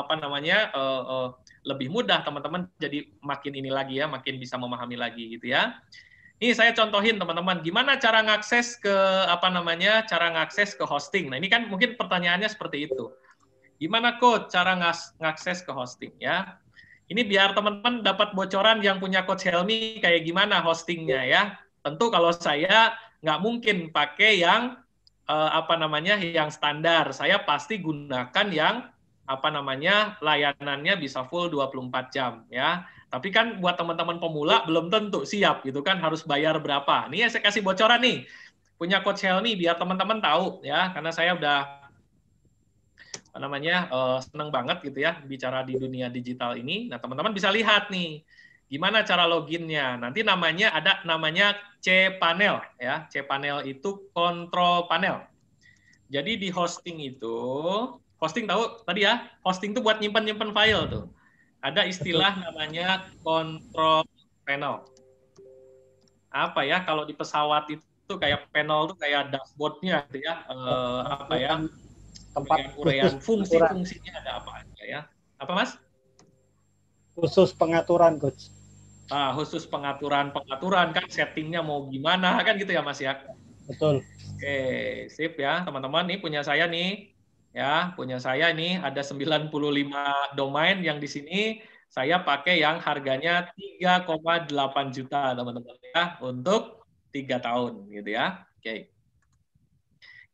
lebih mudah, teman-teman jadi makin ini lagi ya, makin bisa memahami lagi gitu ya. Ini saya contohin teman-teman, gimana cara ngakses ke cara ngakses ke hosting. Nah, ini kan mungkin pertanyaannya seperti itu. Gimana Coach cara ngakses ke hosting ya? Ini biar teman-teman dapat bocoran yang punya Coach Helmi kayak gimana hostingnya ya. Tentu kalau saya nggak mungkin pakai yang yang standar. Saya pasti gunakan yang layanannya bisa full 24 jam ya. Tapi kan buat teman-teman pemula belum tentu siap gitu kan, harus bayar berapa. Ini ya saya kasih bocoran nih. Punya Coach Helmi biar teman-teman tahu ya, karena saya udah seneng banget gitu ya bicara di dunia digital ini. Nah, teman-teman bisa lihat nih gimana cara loginnya. Nanti ada namanya cPanel ya. cPanel itu control panel. Jadi di hosting itu, hosting tahu tadi ya, hosting itu buat nyimpen file tuh. Ada istilah namanya control panel. Apa ya, kalau di pesawat itu kayak panel tuh kayak dashboard-nya gitu ya. Tempat uraian fungsinya ada apa aja ya. Apa Mas? Khusus pengaturan, Coach. Khusus pengaturan kan settingnya mau gimana kan gitu ya Mas ya. Betul. Oke, sip ya teman-teman. Nih punya saya nih. Ya, punya saya ini ada 95 domain yang di sini saya pakai yang harganya 3,8 juta teman-teman ya untuk 3 tahun gitu ya. Oke.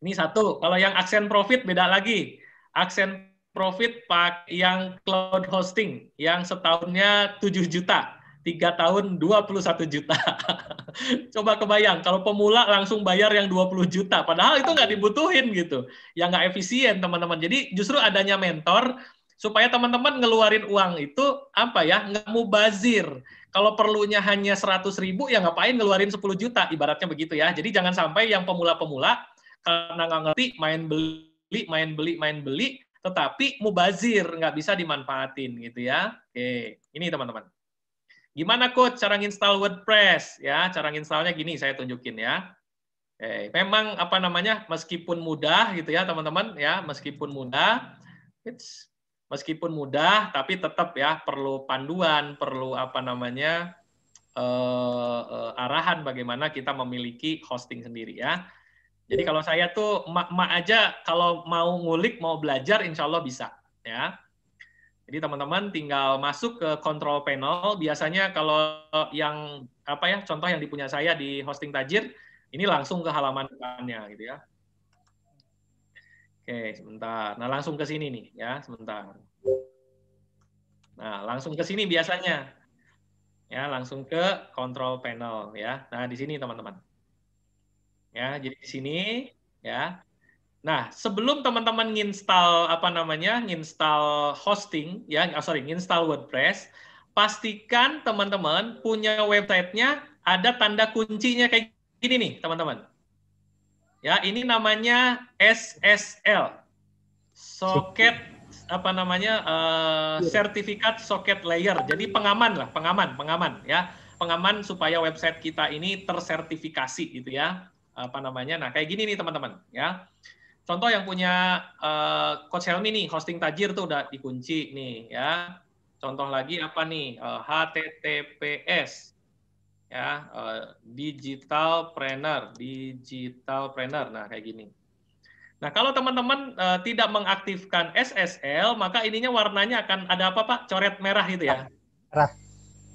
Ini satu. Kalau yang Accent Profit beda lagi. Accent Profit pakai yang cloud hosting yang setahunnya 7 juta. 3 tahun 21 juta. Coba kebayang, kalau pemula langsung bayar yang 20 juta. Padahal itu nggak dibutuhin gitu. Ya nggak efisien, teman-teman. Jadi justru adanya mentor, supaya teman-teman ngeluarin uang itu, nggak mubazir. Kalau perlunya hanya 100.000, ya ngapain ngeluarin 10 juta, ibaratnya begitu ya. Jadi jangan sampai yang pemula-pemula, karena nggak ngerti, main beli, tetapi mubazir, nggak bisa dimanfaatin gitu ya. Oke, ini teman-teman. Gimana Coach cara nginstal WordPress ya? Cara nginstalnya gini saya tunjukin ya. Memang meskipun mudah gitu ya teman-teman ya, meskipun mudah tapi tetap ya perlu panduan, perlu arahan bagaimana kita memiliki hosting sendiri ya. Jadi kalau saya tuh emak-emak aja kalau mau ngulik, mau belajar insya Allah bisa ya. Jadi teman-teman tinggal masuk ke control panel. Biasanya kalau yang contoh yang dipunya saya di hosting Tajir, ini langsung ke halaman depannya gitu ya. Oke, sebentar. Nah, langsung ke sini nih ya, sebentar. Nah, langsung ke sini biasanya. Ya, langsung ke control panel ya. Nah, di sini teman-teman. Ya, jadi di sini ya. Nah, sebelum teman-teman nginstal nginstal hosting nginstal WordPress, pastikan teman-teman punya websitenya ada tanda kuncinya kayak gini nih, teman-teman. Ya, ini namanya SSL. Socket sertifikat socket layer. Jadi pengaman ya. Pengaman supaya website kita ini tersertifikasi gitu ya. Nah, kayak gini nih teman-teman ya. Contoh yang punya Coach Helmi nih, hosting Tajir tuh udah dikunci nih ya. Contoh lagi apa nih? HTTPS ya, digitalpreneur. Nah, kayak gini. Nah, kalau teman-teman tidak mengaktifkan SSL, maka ininya warnanya akan ada apa, Pak? Coret merah gitu ya. Merah.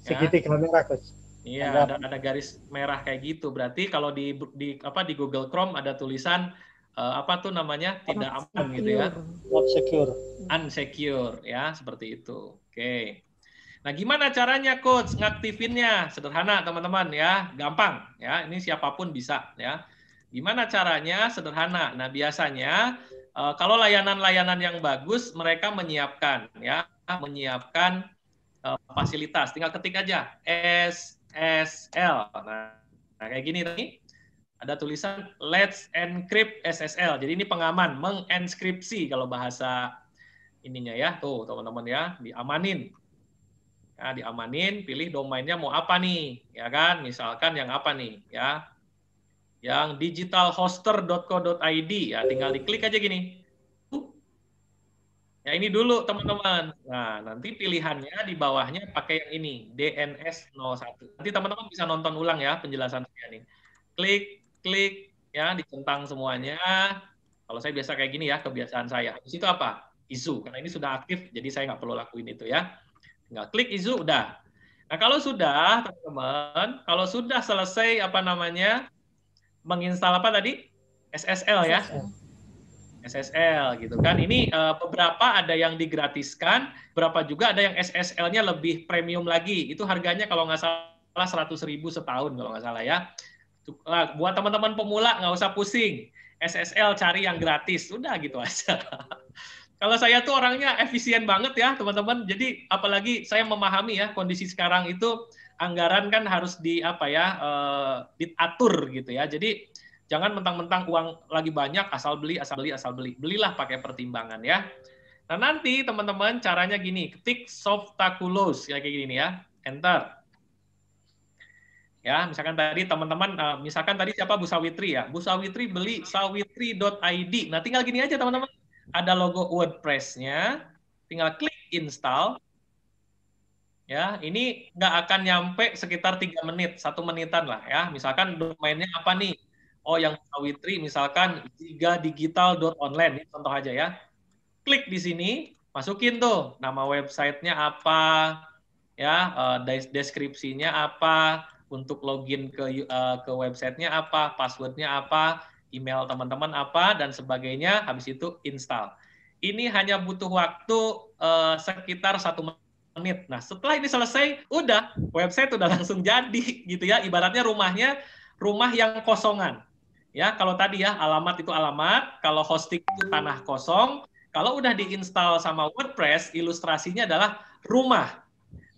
Segitiga merah, Coach. Iya, ada garis merah kayak gitu. Berarti kalau di Google Chrome ada tulisan tidak aman gitu ya. Not secure. Unsecure ya, seperti itu. Oke. Nah, gimana caranya Coach ngaktifinnya? Sederhana teman-teman ya, gampang ya. Ini siapapun bisa ya. Gimana caranya? Sederhana. Nah, biasanya kalau layanan-layanan yang bagus mereka menyiapkan fasilitas. Tinggal ketik aja SSL. Nah, kayak gini nih. Ada tulisan Let's Encrypt SSL. Jadi ini pengaman, mengenkripsi kalau bahasa ininya ya. Tuh, teman-teman ya, diamanin. Ya, diamanin, pilih domainnya mau apa nih, ya kan? Misalkan yang apa nih, ya. Yang digitalhoster.co.id, ya tinggal diklik aja gini. Ya ini dulu teman-teman. Nah, nanti pilihannya di bawahnya pakai yang ini, DNS01. Nanti teman-teman bisa nonton ulang ya penjelasan saya nih. Klik ya, dicentang semuanya. Kalau saya biasa kayak gini ya, kebiasaan saya. Habis itu apa? Isu, karena ini sudah aktif, jadi saya nggak perlu lakuin itu ya. Tinggal klik isu, udah. Nah, kalau sudah, teman-teman, kalau sudah selesai menginstal apa tadi? SSL ya. SSL gitu kan. Ini beberapa ada yang digratiskan, berapa juga ada yang SSL-nya lebih premium lagi. Itu harganya kalau nggak salah 100.000 setahun kalau nggak salah ya. Buat teman-teman pemula nggak usah pusing. SSL cari yang gratis, udah gitu aja. Kalau saya tuh orangnya efisien banget ya teman-teman. Jadi apalagi saya memahami ya kondisi sekarang itu anggaran kan harus diatur gitu ya. Jadi jangan mentang-mentang uang lagi banyak asal beli. Belilah pakai pertimbangan ya. Nah nanti teman-teman caranya gini, ketik Softaculous kayak gini ya, enter. Ya, misalkan tadi teman-teman, misalkan tadi siapa Bu Sawitri ya, Bu Sawitri beli sawitri.id. Nah, tinggal gini aja teman-teman, ada logo WordPress-nya, tinggal klik install. Ya, ini nggak akan nyampe sekitar 3 menit, 1 menitan lah ya. Misalkan domainnya apa nih? Oh, yang Sawitri misalkan gigadigital.online, ini contoh aja ya. Klik di sini, masukin tuh nama websitenya apa, ya, deskripsinya apa. Untuk login ke websitenya apa, passwordnya apa, email teman-teman apa, dan sebagainya, habis itu install. Ini hanya butuh waktu sekitar 1 menit. Nah, setelah ini selesai, udah, website udah langsung jadi, gitu ya. Ibaratnya rumah yang kosongan. Ya, kalau tadi ya, alamat itu alamat, kalau hosting itu tanah kosong, kalau udah diinstal sama WordPress, ilustrasinya adalah rumah.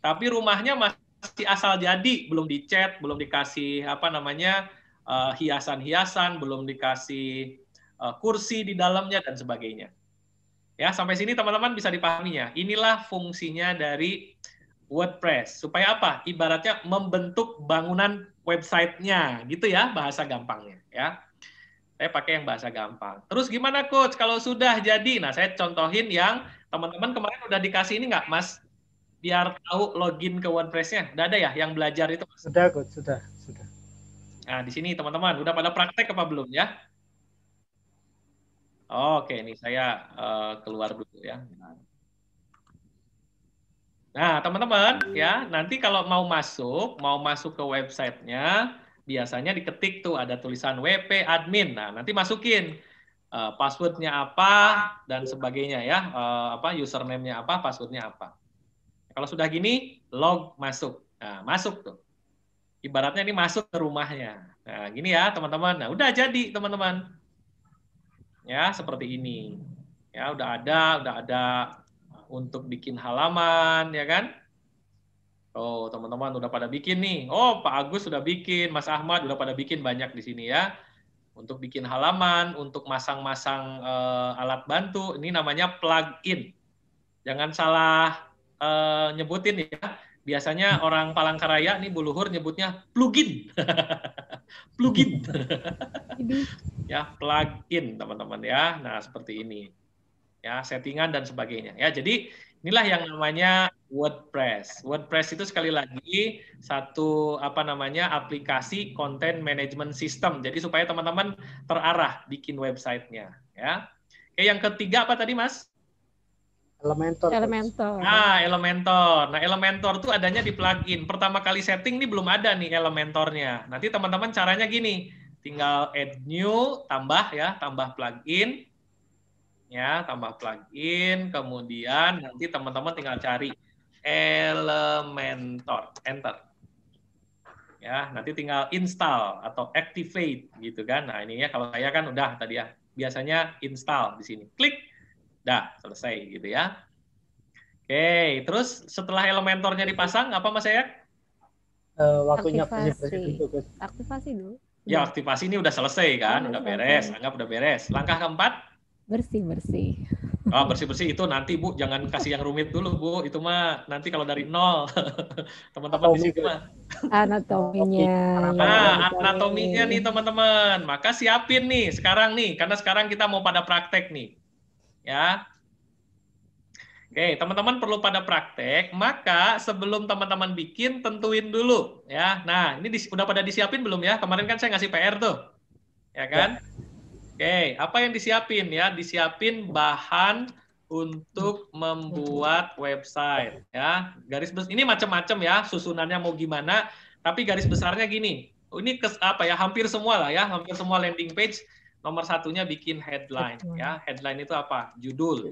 Tapi rumahnya masih asal jadi, belum dicat, belum dikasih hiasan-hiasan, belum dikasih kursi di dalamnya dan sebagainya. Ya, sampai sini teman-teman bisa dipahaminya. Inilah fungsinya dari WordPress. Supaya apa? Ibaratnya membentuk bangunan websitenya, gitu ya bahasa gampangnya. Ya, saya pakai yang bahasa gampang. Terus gimana Coach kalau sudah jadi? Nah, saya contohin yang teman-teman kemarin udah dikasih ini nggak, Mas? Biar tahu login ke WordPress-nya. Udah ada ya yang belajar itu? Sudah, Coach. Sudah. Nah, di sini teman-teman, udah pada praktek apa belum ya? Oke, ini saya keluar dulu ya. Nah, teman-teman, ya, nanti kalau mau masuk ke websitenya, biasanya diketik tuh ada tulisan WP admin. Nah, nanti masukin passwordnya apa dan sebagainya ya, username-nya apa, passwordnya apa. Kalau sudah gini, log masuk. Nah, masuk tuh. Ibaratnya ini masuk ke rumahnya. Nah, gini ya, teman-teman. Nah, udah jadi, teman-teman. Ya, seperti ini. Ya, udah ada untuk bikin halaman, ya kan? Oh, teman-teman udah pada bikin nih. Oh, Pak Agus sudah bikin, Mas Ahmad udah pada bikin banyak di sini ya. Untuk bikin halaman, untuk masang-masang alat bantu, ini namanya plugin. Jangan salah nyebutin ya. Biasanya orang Palangkaraya nih Bu Luhur nyebutnya plugin. Plugin. Ya, plugin teman-teman ya. Nah, seperti ini. Ya, settingan dan sebagainya. Ya, jadi inilah yang namanya WordPress. WordPress itu sekali lagi satu aplikasi content management system. Jadi supaya teman-teman terarah bikin websitenya. Ya. Oke, yang ketiga apa tadi, Mas? Elementor. Nah, Elementor. Nah, Elementor itu adanya di plugin. Pertama kali setting ini belum ada nih Elementornya. Nanti teman-teman caranya gini, tinggal add new, tambah plugin. Ya, tambah plugin, kemudian nanti teman-teman tinggal cari Elementor, enter. Ya, nanti tinggal install atau activate gitu kan. Nah, ini ya kalau saya kan udah tadi ya. Biasanya install di sini. Klik. Dah, selesai gitu ya. Oke, terus setelah Elementornya dipasang, apa Mas Eyak? Waktunya aktivasi dulu. Ya, aktivasi ini udah selesai kan, udah beres, anggap udah beres. Langkah keempat? Bersih. Oh, bersih-bersih itu nanti Bu, jangan kasih yang rumit dulu Bu, itu mah nanti kalau dari nol. Teman-teman di sini mah. Anatominya. Nah, anatominya nih teman-teman. Maka siapin nih sekarang nih, karena sekarang kita mau pada praktek nih. Ya. Oke, teman-teman perlu pada praktek, maka sebelum teman-teman bikin, tentuin dulu. Ya, nah ini udah pada disiapin belum ya? Kemarin kan saya ngasih PR tuh. Ya kan? Ya. Oke, apa yang disiapin ya? Disiapin bahan untuk membuat website. Ya, garis besar ini macam-macam ya, susunannya mau gimana, tapi garis besarnya gini. Ini hampir semua lah ya, hampir semua landing page. Nomor satunya bikin headline. Ya, headline itu apa? Judul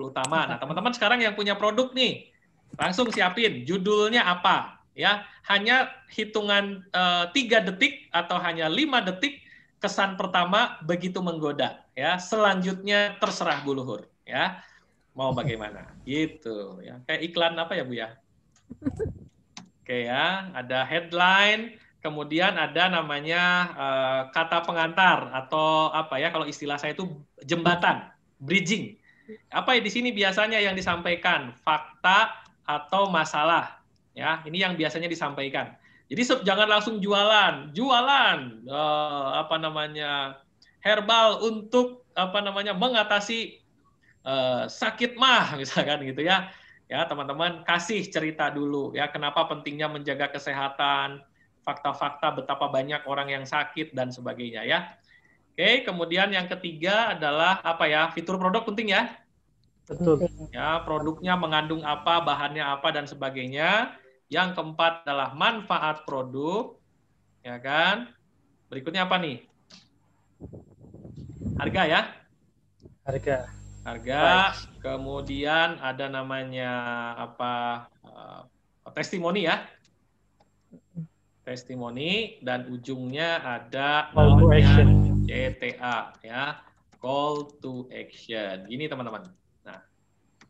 utama. Nah, teman-teman sekarang yang punya produk nih, langsung siapin judulnya apa, ya. Hanya hitungan 3 detik atau hanya 5 detik kesan pertama begitu menggoda, ya. Selanjutnya terserah Bu Luhur, ya. Mau bagaimana? Gitu, ya. Kayak iklan apa ya, Bu ya? Oke ya, ada headline, kemudian ada namanya kata pengantar atau apa ya kalau istilah saya itu jembatan, bridging. Apa di sini biasanya yang disampaikan? Fakta atau masalah. Ya, ini yang biasanya disampaikan. Jadi jangan langsung jualan herbal untuk mengatasi sakit mah misalkan gitu ya. Ya, teman-teman kasih cerita dulu ya kenapa pentingnya menjaga kesehatan, fakta-fakta betapa banyak orang yang sakit dan sebagainya ya. Oke, kemudian yang ketiga adalah fitur produk penting ya. Betul. Ya, produknya mengandung apa, bahannya apa dan sebagainya. Yang keempat adalah manfaat produk, ya kan? Berikutnya apa nih? Harga ya? Harga. Kemudian ada namanya testimoni ya? Testimoni dan ujungnya ada namanya CTA ya, call to action. Gini teman-teman. Nah,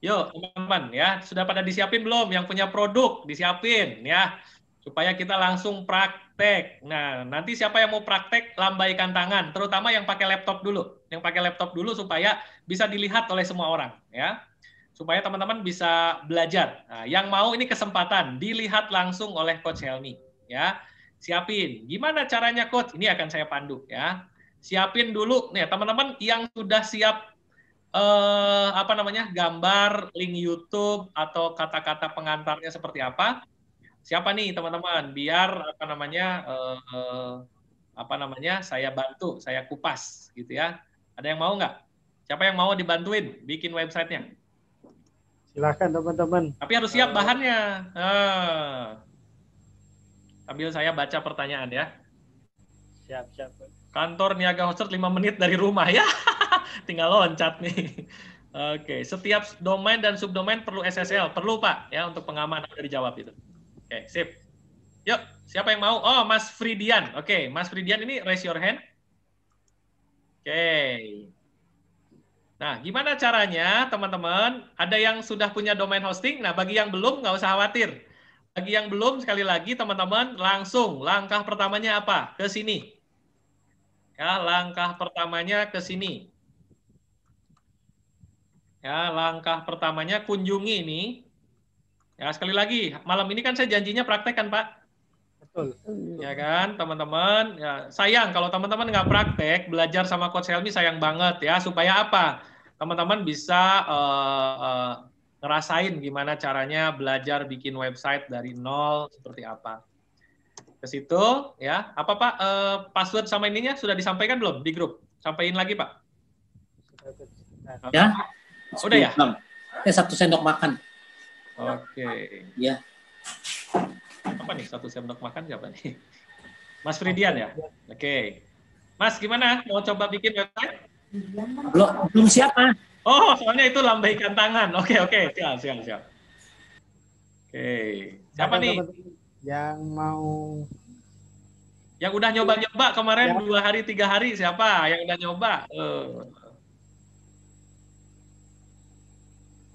yuk teman-teman ya, sudah pada disiapin belum? Yang punya produk disiapin ya, supaya kita langsung praktek. Nah, nanti siapa yang mau praktek lambaikan tangan, terutama yang pakai laptop dulu. Yang pakai laptop dulu supaya bisa dilihat oleh semua orang ya. Supaya teman-teman bisa belajar. Nah, yang mau ini kesempatan dilihat langsung oleh Coach Helmi. Ya, siapin. Gimana caranya Coach? Ini akan saya pandu ya. Siapin dulu nih teman-teman yang sudah siap gambar, link YouTube atau kata-kata pengantarnya seperti apa. Siapa nih teman-teman? Biar saya bantu, saya kupas gitu ya. Ada yang mau nggak? Siapa yang mau dibantuin bikin websitenya? Silakan teman-teman. Tapi harus siap bahannya. Sambil saya baca pertanyaan ya. Siap. Kantor Niaga Hosters 5 menit dari rumah ya. Tinggal loncat nih. Oke, setiap domain dan subdomain perlu SSL. Perlu Pak ya untuk pengamanan, udah dijawab itu. Oke, sip. Yuk, siapa yang mau? Oh, Mas Fridian. Oke, Mas Fridian ini raise your hand. Oke. Nah, gimana caranya teman-teman? Ada yang sudah punya domain hosting? Nah, bagi yang belum, nggak usah khawatir. Bagi yang belum, sekali lagi teman-teman, langsung langkah pertamanya apa? Ke sini. Ya, langkah pertamanya ke sini. Ya, langkah pertamanya kunjungi ini. Ya, sekali lagi, malam ini kan saya janjinya praktek kan, Pak? Betul. Ya kan, teman-teman. Ya, sayang kalau teman-teman nggak praktek, belajar sama Coach Helmi sayang banget ya. Supaya apa? Teman-teman bisa ngerasain gimana caranya belajar bikin website dari nol seperti apa. Ke situ ya. Apa Pak? Password sama ininya sudah disampaikan belum di grup? Sampaikan lagi Pak. Ya. Udah ya? 1 sendok makan. Oke. Ya. Apa nih 1 sendok makan siapa nih? Mas Fridian ya? Oke. Mas gimana? Mau coba bikin website? Belum siap, ah. Oh, soalnya itu lambaikan tangan. Oke. Siap. Oke. Siapa nih? Yang mau... Yang udah nyoba-nyoba kemarin ya. 2 hari, 3 hari, siapa yang udah nyoba?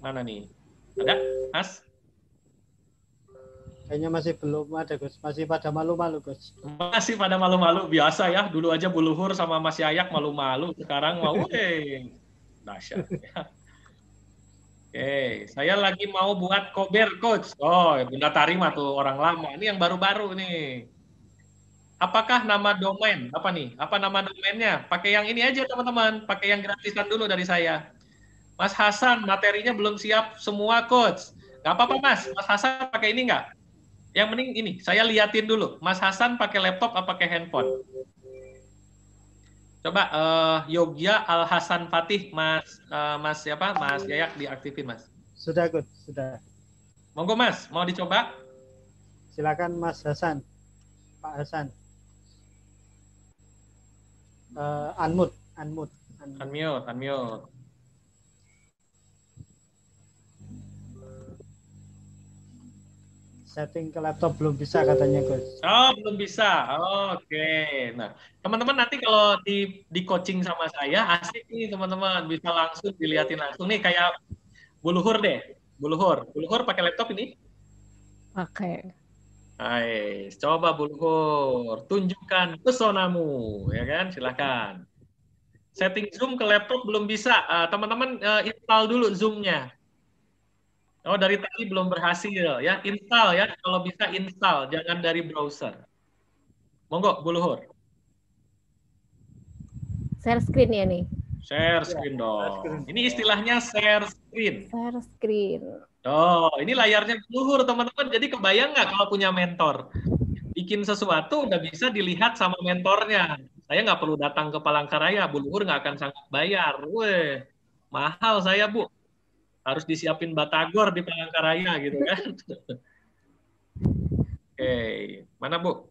Mana nih? Ada, Mas? Kayaknya masih belum ada, Gus. Masih pada malu-malu, Gus. Masih pada malu-malu. Biasa ya, dulu aja Bu Luhur sama Mas Yayak malu-malu. Sekarang mau, dahsyat. Oke, saya lagi mau buat kober, Coach. Oh, Bunda Tarima tuh orang lama. Ini yang baru-baru nih. Apakah nama domain? Apa nih? Apa nama domainnya? Pakai yang ini aja, teman-teman. Pakai yang gratisan dulu dari saya. Mas Hasan, materinya belum siap semua, Coach. Gak apa-apa, Mas. Mas Hasan pakai ini nggak? Yang mending ini, saya liatin dulu. Mas Hasan pakai laptop apa pakai handphone? Coba Yogya Al Hasan Fatih, Mas siapa? Mas Yayak diaktifin, Mas. Sudah, Coach. Sudah. Monggo, Mas. Mau dicoba? Silakan, Mas Hasan. Pak Hasan. Unmute. Setting ke laptop belum bisa katanya, Gus. Oh, belum bisa. Oke. Nah, teman-teman nanti kalau di coaching sama saya asik nih, teman-teman. Bisa langsung dilihatin langsung nih kayak Bu Luhur deh. Bu Luhur pakai laptop ini? Pakai. Hai, coba Bu Luhur, tunjukkan pesonamu, ya kan? Silakan. Setting Zoom ke laptop belum bisa. Teman-teman install dulu Zoom-nya. Oh, dari tadi belum berhasil ya. Install ya, kalau bisa install, jangan dari browser. Monggo, Bu Luhur. Share screen ya nih. Share screen dong. Ini istilahnya share screen. Share screen. Oh, ini layarnya Bu Luhur, teman-teman. Jadi kebayang nggak kalau punya mentor? Bikin sesuatu udah bisa dilihat sama mentornya. Saya nggak perlu datang ke Palangkaraya, Bu Luhur nggak akan sanggup bayar. Weh, mahal saya, Bu. Harus disiapin batagor di Palangkaraya gitu kan. Oke, mana Bu?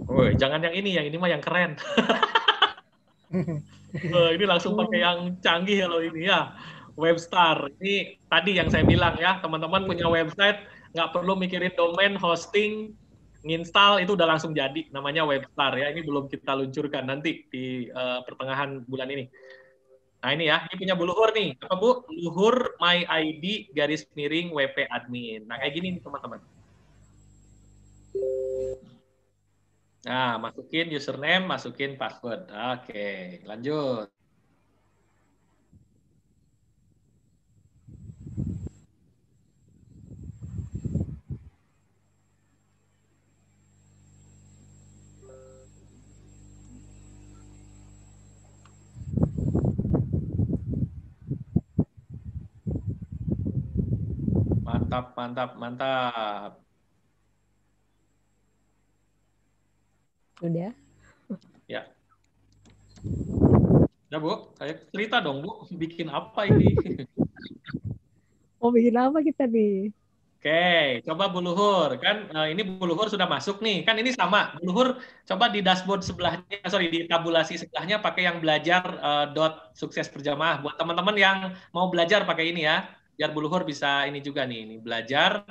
Woi, jangan yang ini mah yang keren. Ini langsung pakai yang canggih kalau ini ya. Webstar. Ini tadi yang saya bilang ya, teman-teman punya website nggak perlu mikirin domain, hosting, nginstal itu udah langsung jadi. Namanya Webstar ya. Ini belum kita luncurkan nanti di pertengahan bulan ini. Nah ini ya, ini punya Bu Luhur nih. Apa Bu? Luhur My ID _WP admin. Nah kayak gini nih teman-teman. Nah, masukin username, masukin password. Oke, lanjut. Mantap. Udah? Ya. Udah, Bu. Saya cerita dong, Bu. Bikin apa ini? Mau bikin apa kita nih? Oke, coba Bu Luhur. Kan ini Bu Luhur sudah masuk nih. Kan ini sama. Bu Luhur coba di dashboard sebelahnya, di tabulasi sebelahnya pakai yang belajar .sukses berjamaah. Buat teman-teman yang mau belajar pakai ini ya. Biar Bu Luhur bisa ini juga nih, ini belajar.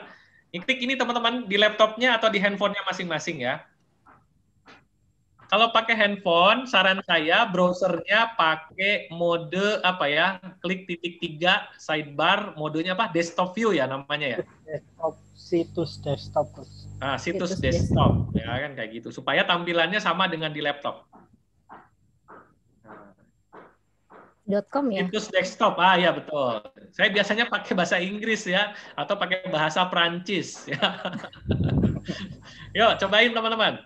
Klik ini teman-teman di laptopnya atau di handphonenya masing-masing ya. Kalau pakai handphone, saran saya browsernya pakai mode apa ya? Klik titik 3 sidebar, modenya apa? Desktop view ya namanya ya. Situs desktop, Coach. Nah, situs Situs desktop ya kan kayak gitu supaya tampilannya sama dengan di laptop. .com ya? Situs desktop, ya betul. Saya biasanya pakai bahasa Inggris ya, atau pakai bahasa Prancis ya. Yuk, cobain teman-teman.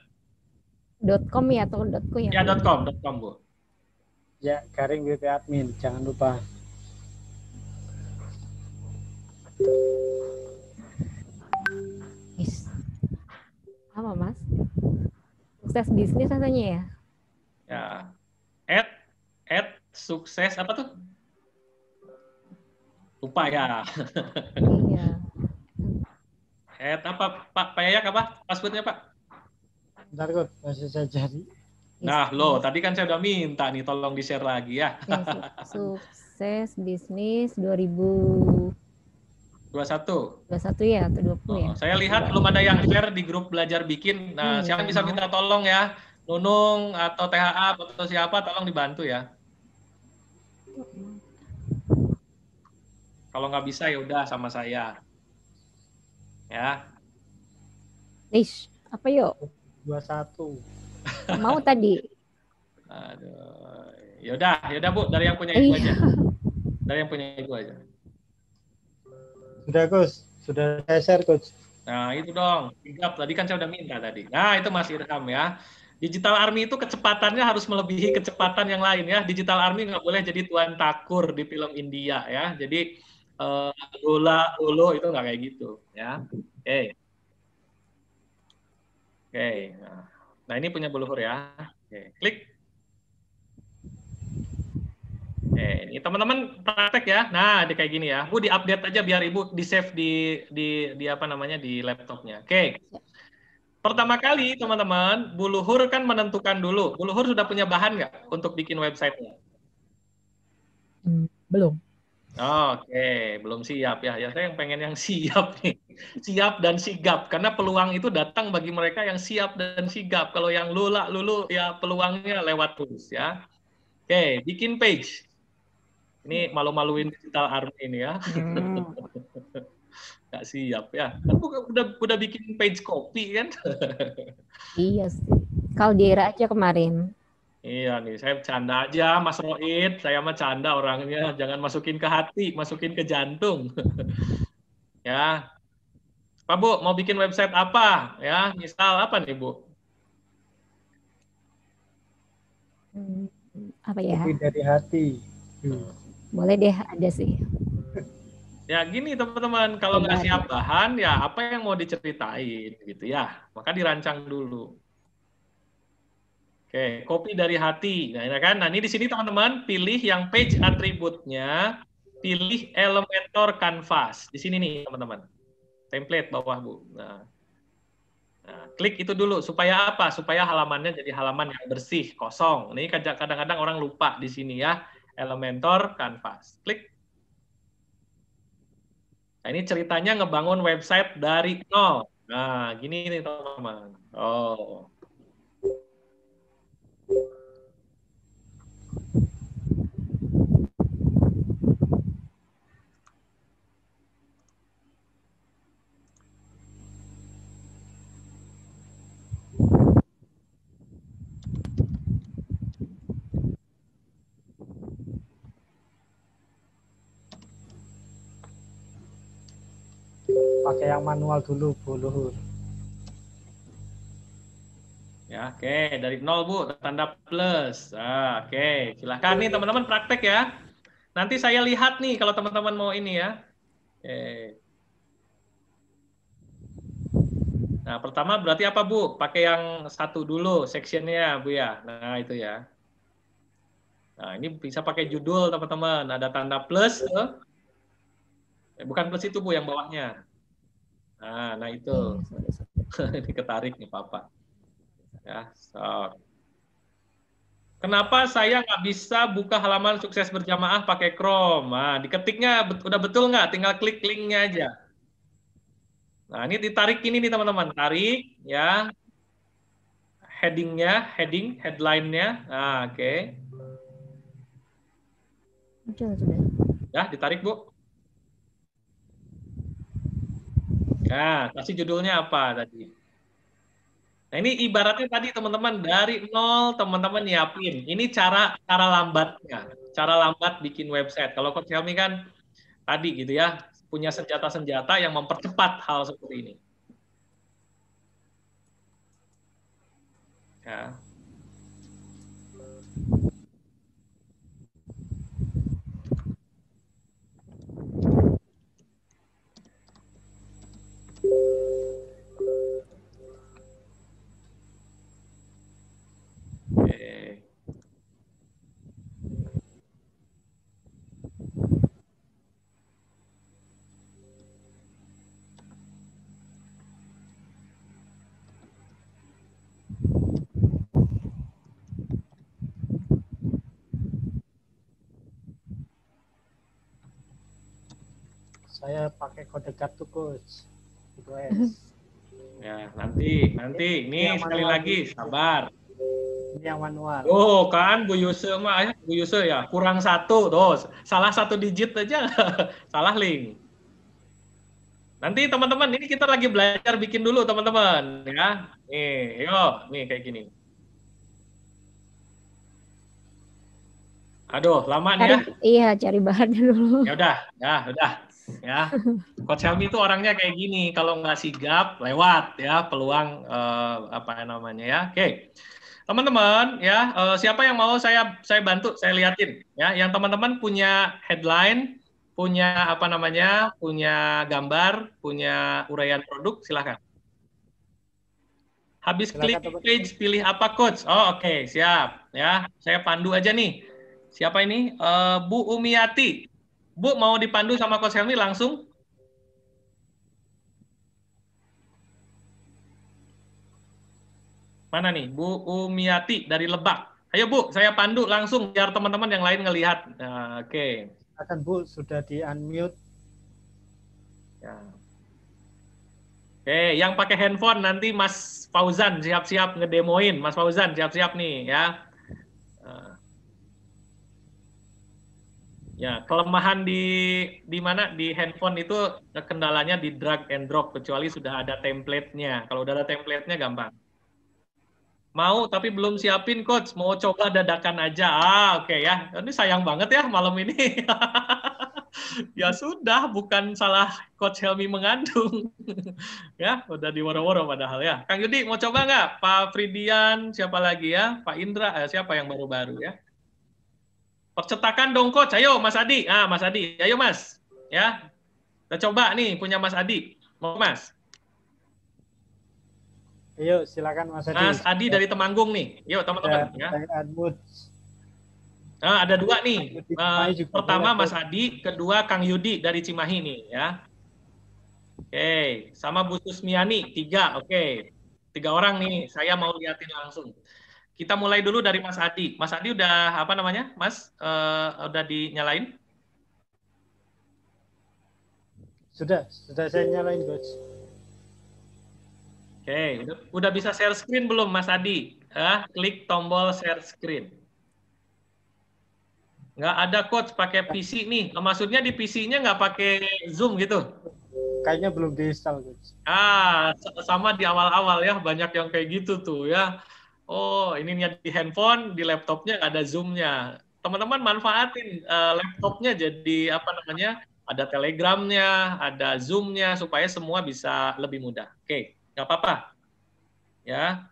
.com ya atau .co ya? Ya, .com Bu. Ya, garing WP admin, jangan lupa. Apa Mas? Sukses bisnis rasanya ya? Ya. Sukses apa tuh? Lupa ya. Iya. Apa Pak Payak apa passwordnya Pak? Bentar, Coach, masih saya cari. Nah, loh, tadi kan saya udah minta nih, tolong di-share lagi ya. Sukses bisnis 2021 ya atau 20 ya? Saya lihat belum ada yang share di grup belajar bikin. Nah, siapa bisa minta tolong ya? Nunung atau THA atau siapa, tolong dibantu ya. Kalau nggak bisa ya udah sama saya. Ya. Apa yuk? 21. Mau tadi. Aduh. Yaudah Bu, dari yang punya itu aja. Dari yang punya itu aja. Sudah, Coach. Sudah saya share, Coach. Nah, itu dong. Sigap, tadi kan saya udah minta tadi. Nah, itu Mas Irham ya. Digital Army itu kecepatannya harus melebihi kecepatan yang lain ya. Digital Army nggak boleh jadi tuan takur di film India ya. Jadi Lolo itu nggak kayak gitu ya. Oke. Nah ini punya Bu Luhur ya. Oke, klik. Ini teman-teman praktek ya. Nah, di kayak gini ya. Bu diupdate aja biar Ibu di save di apa namanya di laptopnya. Oke. Pertama kali teman-teman, Bu Luhur kan menentukan dulu. Bu Luhur sudah punya bahan nggak untuk bikin website-nya? Belum. Oke, belum siap ya. Ya saya yang pengen yang siap nih. Siap dan sigap. Karena peluang itu datang bagi mereka yang siap dan sigap. Kalau yang lulu ya peluangnya lewat terus ya. Oke, bikin page. Ini malu-maluin Digital Army ini ya. Nggak siap ya. Kan udah bikin page copy kan? Iya sih. Caldera aja kemarin. Iya nih, saya bercanda aja Mas Roid. Saya mah canda orangnya. Jangan masukin ke hati, masukin ke jantung. Ya. Pak Bu, mau bikin website apa? Ya, misal apa nih Bu? Apa ya? Kopi dari hati. Boleh deh, ada sih. Ya gini teman-teman, kalau nggak siap bahan, ya apa yang mau diceritain gitu ya. Maka dirancang dulu. Oke, kopi dari hati. Nah, ini kan. Nah, ini di sini teman-teman pilih yang page atributnya, pilih Elementor Canvas. Di sini nih teman-teman. Template bawah Bu. Nah, klik itu dulu supaya apa? Supaya halamannya jadi halaman yang bersih, kosong. Ini kadang-kadang orang lupa di sini ya. Elementor Canvas. Klik. Nah, ini ceritanya ngebangun website dari nol. Nah, gini nih teman-teman. Oh. Pakai yang manual dulu, Bu Luhur. Ya, oke. Dari nol, Bu. Tanda plus. Oke. Silahkan nih teman-teman praktek ya. Nanti saya lihat nih kalau teman-teman mau ini ya. Oke. Nah, pertama berarti apa, Bu? Pakai yang satu dulu, sectionnya, Bu ya. Nah, itu ya. Nah, ini bisa pakai judul, teman-teman. Ada tanda plus. Bukan plus itu, Bu, yang bawahnya. Nah itu. Ini ketarik nih, Papa. Ya, so. Kenapa saya nggak bisa buka halaman sukses berjamaah pakai Chrome? Nah, diketiknya udah betul nggak? Tinggal klik linknya aja. Nah, ini ditarik ini nih teman-teman. Tarik, ya. headline-nya. Nah, oke. Muncul sudah. Ya, ditarik, Bu. Nah, kasih judulnya apa tadi? Nah, ini ibaratnya tadi teman-teman dari nol teman-teman nyiapin. Ini cara lambatnya. Cara lambat bikin website. Kalau Coach Helmi kan tadi gitu ya, punya senjata-senjata yang mempercepat hal seperti ini. Ya. Oke. Saya pakai kode kartu Coach. Request. Ya, nanti ini sekali lagi sabar. Ini yang manual. Oh, kan Bu Yuse mah Bu Yuse ya, kurang 1 tuh. Salah 1 digit aja. Salah link. Nanti teman-teman, ini kita lagi belajar bikin dulu teman-teman ya. Nih, yuk, nih kayak gini. Aduh, lama nih ya. Iya, cari bahannya dulu. Ya udah. Ya, Coach Helmi itu orangnya kayak gini, kalau nggak sigap lewat ya peluang apa namanya ya. Oke, teman-teman ya, siapa yang mau saya bantu, saya liatin ya. Yang teman-teman punya headline, punya apa namanya, punya gambar, punya uraian produk, silahkan. Habis klik page, pilih apa Coach? Oh oke, siap ya. Saya pandu aja nih. Siapa ini? Bu Umiati. Bu, mau dipandu sama Coach Helmi langsung? Mana nih? Bu Umiati dari Lebak. Ayo Bu, saya pandu langsung biar teman-teman yang lain ngelihat. Nah, oke. Akan Bu, sudah di-unmute. Ya. Oke, yang pakai handphone nanti Mas Fauzan siap-siap ngedemoin. Mas Fauzan siap-siap nih ya. Ya, kelemahan di mana di handphone itu kendalanya di drag and drop, kecuali sudah ada template-nya. Kalau udah ada template-nya gampang. Mau tapi belum siapin Coach, mau coba dadakan aja. Oke ya. Ini sayang banget ya malam ini. Ya sudah, bukan salah Coach Helmi mengandung. Ya, udah diworo-woro padahal ya. Kang Yudi mau coba nggak? Pak Fridian, siapa lagi ya? Pak Indra, siapa yang baru-baru ya? Percetakan dong Coach, ayo Mas Adi. Mas Adi, ayo Mas. Ya, kita coba nih punya Mas Adi. Mau Mas? Ayo, silakan Mas Adi. Mas Adi dari Temanggung nih. Yuk teman-teman. Ya. Ada 2 nih. Pertama Mas Adi, kedua Kang Yudi dari Cimahi nih ya. Oke, sama Bu Susmiani 3. Oke. 3 orang nih, saya mau liatin langsung. Kita mulai dulu dari Mas Adi. Mas Adi udah apa namanya, Mas? Udah dinyalain? Sudah saya nyalain, Coach. Oke, udah bisa share screen belum, Mas Adi? Klik tombol share screen. Nggak ada Coach pakai PC nih. Maksudnya di PC-nya nggak pakai Zoom gitu? Kayaknya belum diinstal, Coach. Sama di awal-awal ya, banyak yang kayak gitu tuh ya. Oh, ini niat di handphone, di laptopnya ada Zoom-nya. Teman-teman manfaatin laptopnya jadi apa namanya? Ada Telegram-nya, ada Zoom-nya supaya semua bisa lebih mudah. Oke, nggak apa-apa. Ya.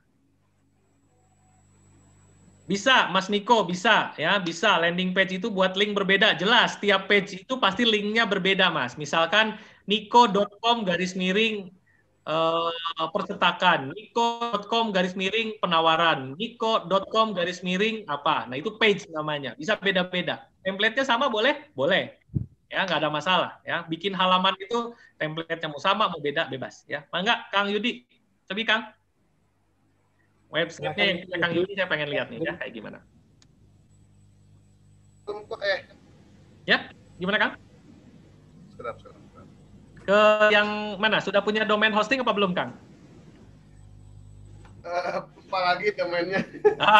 Bisa, Mas Niko, bisa ya, bisa. Landing page itu buat link berbeda, jelas. Tiap page itu pasti linknya berbeda, Mas. Misalkan niko.com percetakan, niko.com penawaran, niko.com apa. Nah, itu page namanya. Bisa beda-beda. Template-nya sama boleh? Boleh. Ya, nggak ada masalah. Ya, bikin halaman itu template-nya mau sama, mau beda, bebas. Ya, enggak, Kang Yudi. Coba Kang. Website-nya yang punya Kang Yudi saya pengen lihat nih, ya, kayak gimana. Ya, gimana Kang? Sekedar. Ke yang mana? Sudah punya domain hosting apa belum, Kang? Lupa lagi temennya.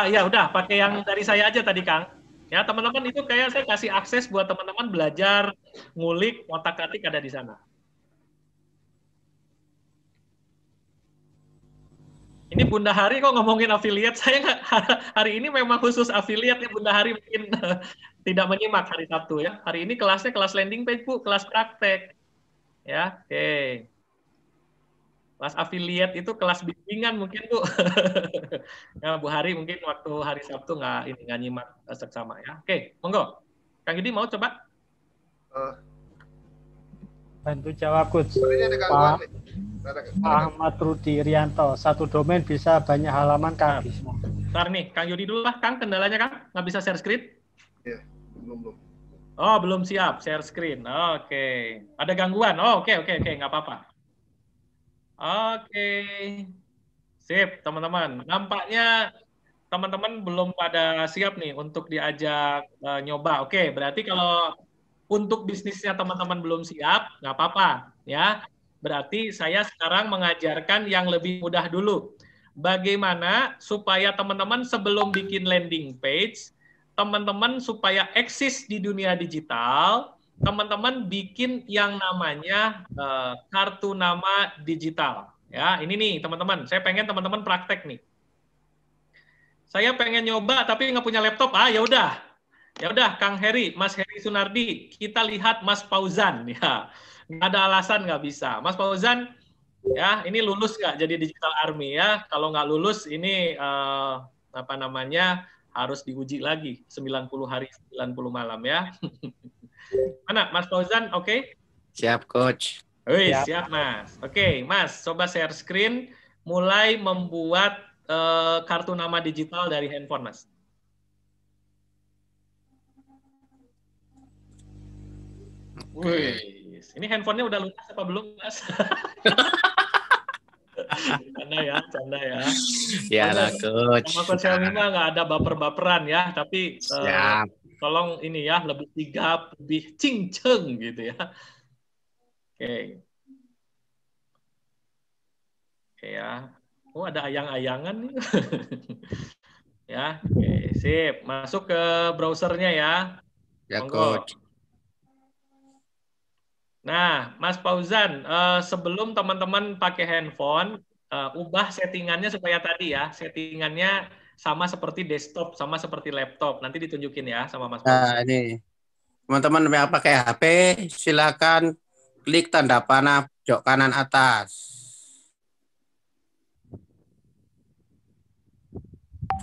Ya udah, pakai yang dari saya aja tadi, Kang. Ya, teman-teman itu kayak saya kasih akses buat teman-teman belajar, ngulik, otak-atik ada di sana. Ini Bunda Hari kok ngomongin affiliate, saya nggak, hari ini memang khusus affiliate ya Bunda Hari mungkin tidak menyimak hari Sabtu ya. Hari ini kelasnya kelas landing page Bu, kelas praktek. Ya, oke. Kelas affiliate itu kelas bimbingan mungkin Bu. Ya, Bu Hari mungkin waktu hari Sabtu nggak nyimak seksama ya. Oke, monggo. Kang Yudi mau coba? Bantu jawab Coach. Sepertinya ada gangguan Pak nih. Ahmad Rudi Irianto, satu domain bisa banyak halaman Kang bisa. Ntar nih, Kang Yudi dulu lah, Kang. Kendalanya Kang, nggak bisa share screen? Iya, belum. Oh, belum siap share screen. Oke. Ada gangguan? Oh, oke, nggak apa-apa. Oke. Sip, teman-teman. Nampaknya teman-teman belum pada siap nih untuk diajak nyoba. Oke, berarti kalau untuk bisnisnya teman-teman belum siap, nggak apa-apa. Ya, berarti saya sekarang mengajarkan yang lebih mudah dulu. Bagaimana supaya teman-teman sebelum bikin landing page, teman-teman supaya eksis di dunia digital, teman-teman bikin yang namanya kartu nama digital. Ya, ini nih teman-teman, saya pengen teman-teman praktek nih. Saya pengen nyoba tapi nggak punya laptop. Ya udah. Ya udah, Kang Heri, Mas Heri Sunardi, kita lihat Mas Fauzan. Ya, nggak ada alasan nggak bisa. Mas Fauzan, ya ini lulus nggak jadi Digital Army ya? Kalau nggak lulus ini apa namanya harus diuji lagi 90 hari 90 malam ya. Mana Mas Fauzan? Oke? Siap, Coach. Siap Mas. Oke, Mas, coba share screen, mulai membuat kartu nama digital dari handphone, Mas. Wih, ini handphonenya udah lunas apa belum, Mas? Canda ya. Ya lah, Coach. Sama Coach Helmi mah nggak ada baper-baperan ya, tapi Siap. tolong ini ya, lebih sigap, lebih cinceng gitu ya. Oke. Oke ya. Oh, ada ayang-ayangan nih. Ya, oke, sip. Masuk ke browsernya ya. Ya, Monggo. Coach. Nah, Mas Fauzan, sebelum teman-teman pakai handphone, ubah settingannya supaya tadi ya, settingannya sama seperti desktop, sama seperti laptop. Nanti ditunjukin ya sama Mas Fauzan. Nah, ini. Teman-teman yang pakai HP, silakan klik tanda panah pojok kanan atas.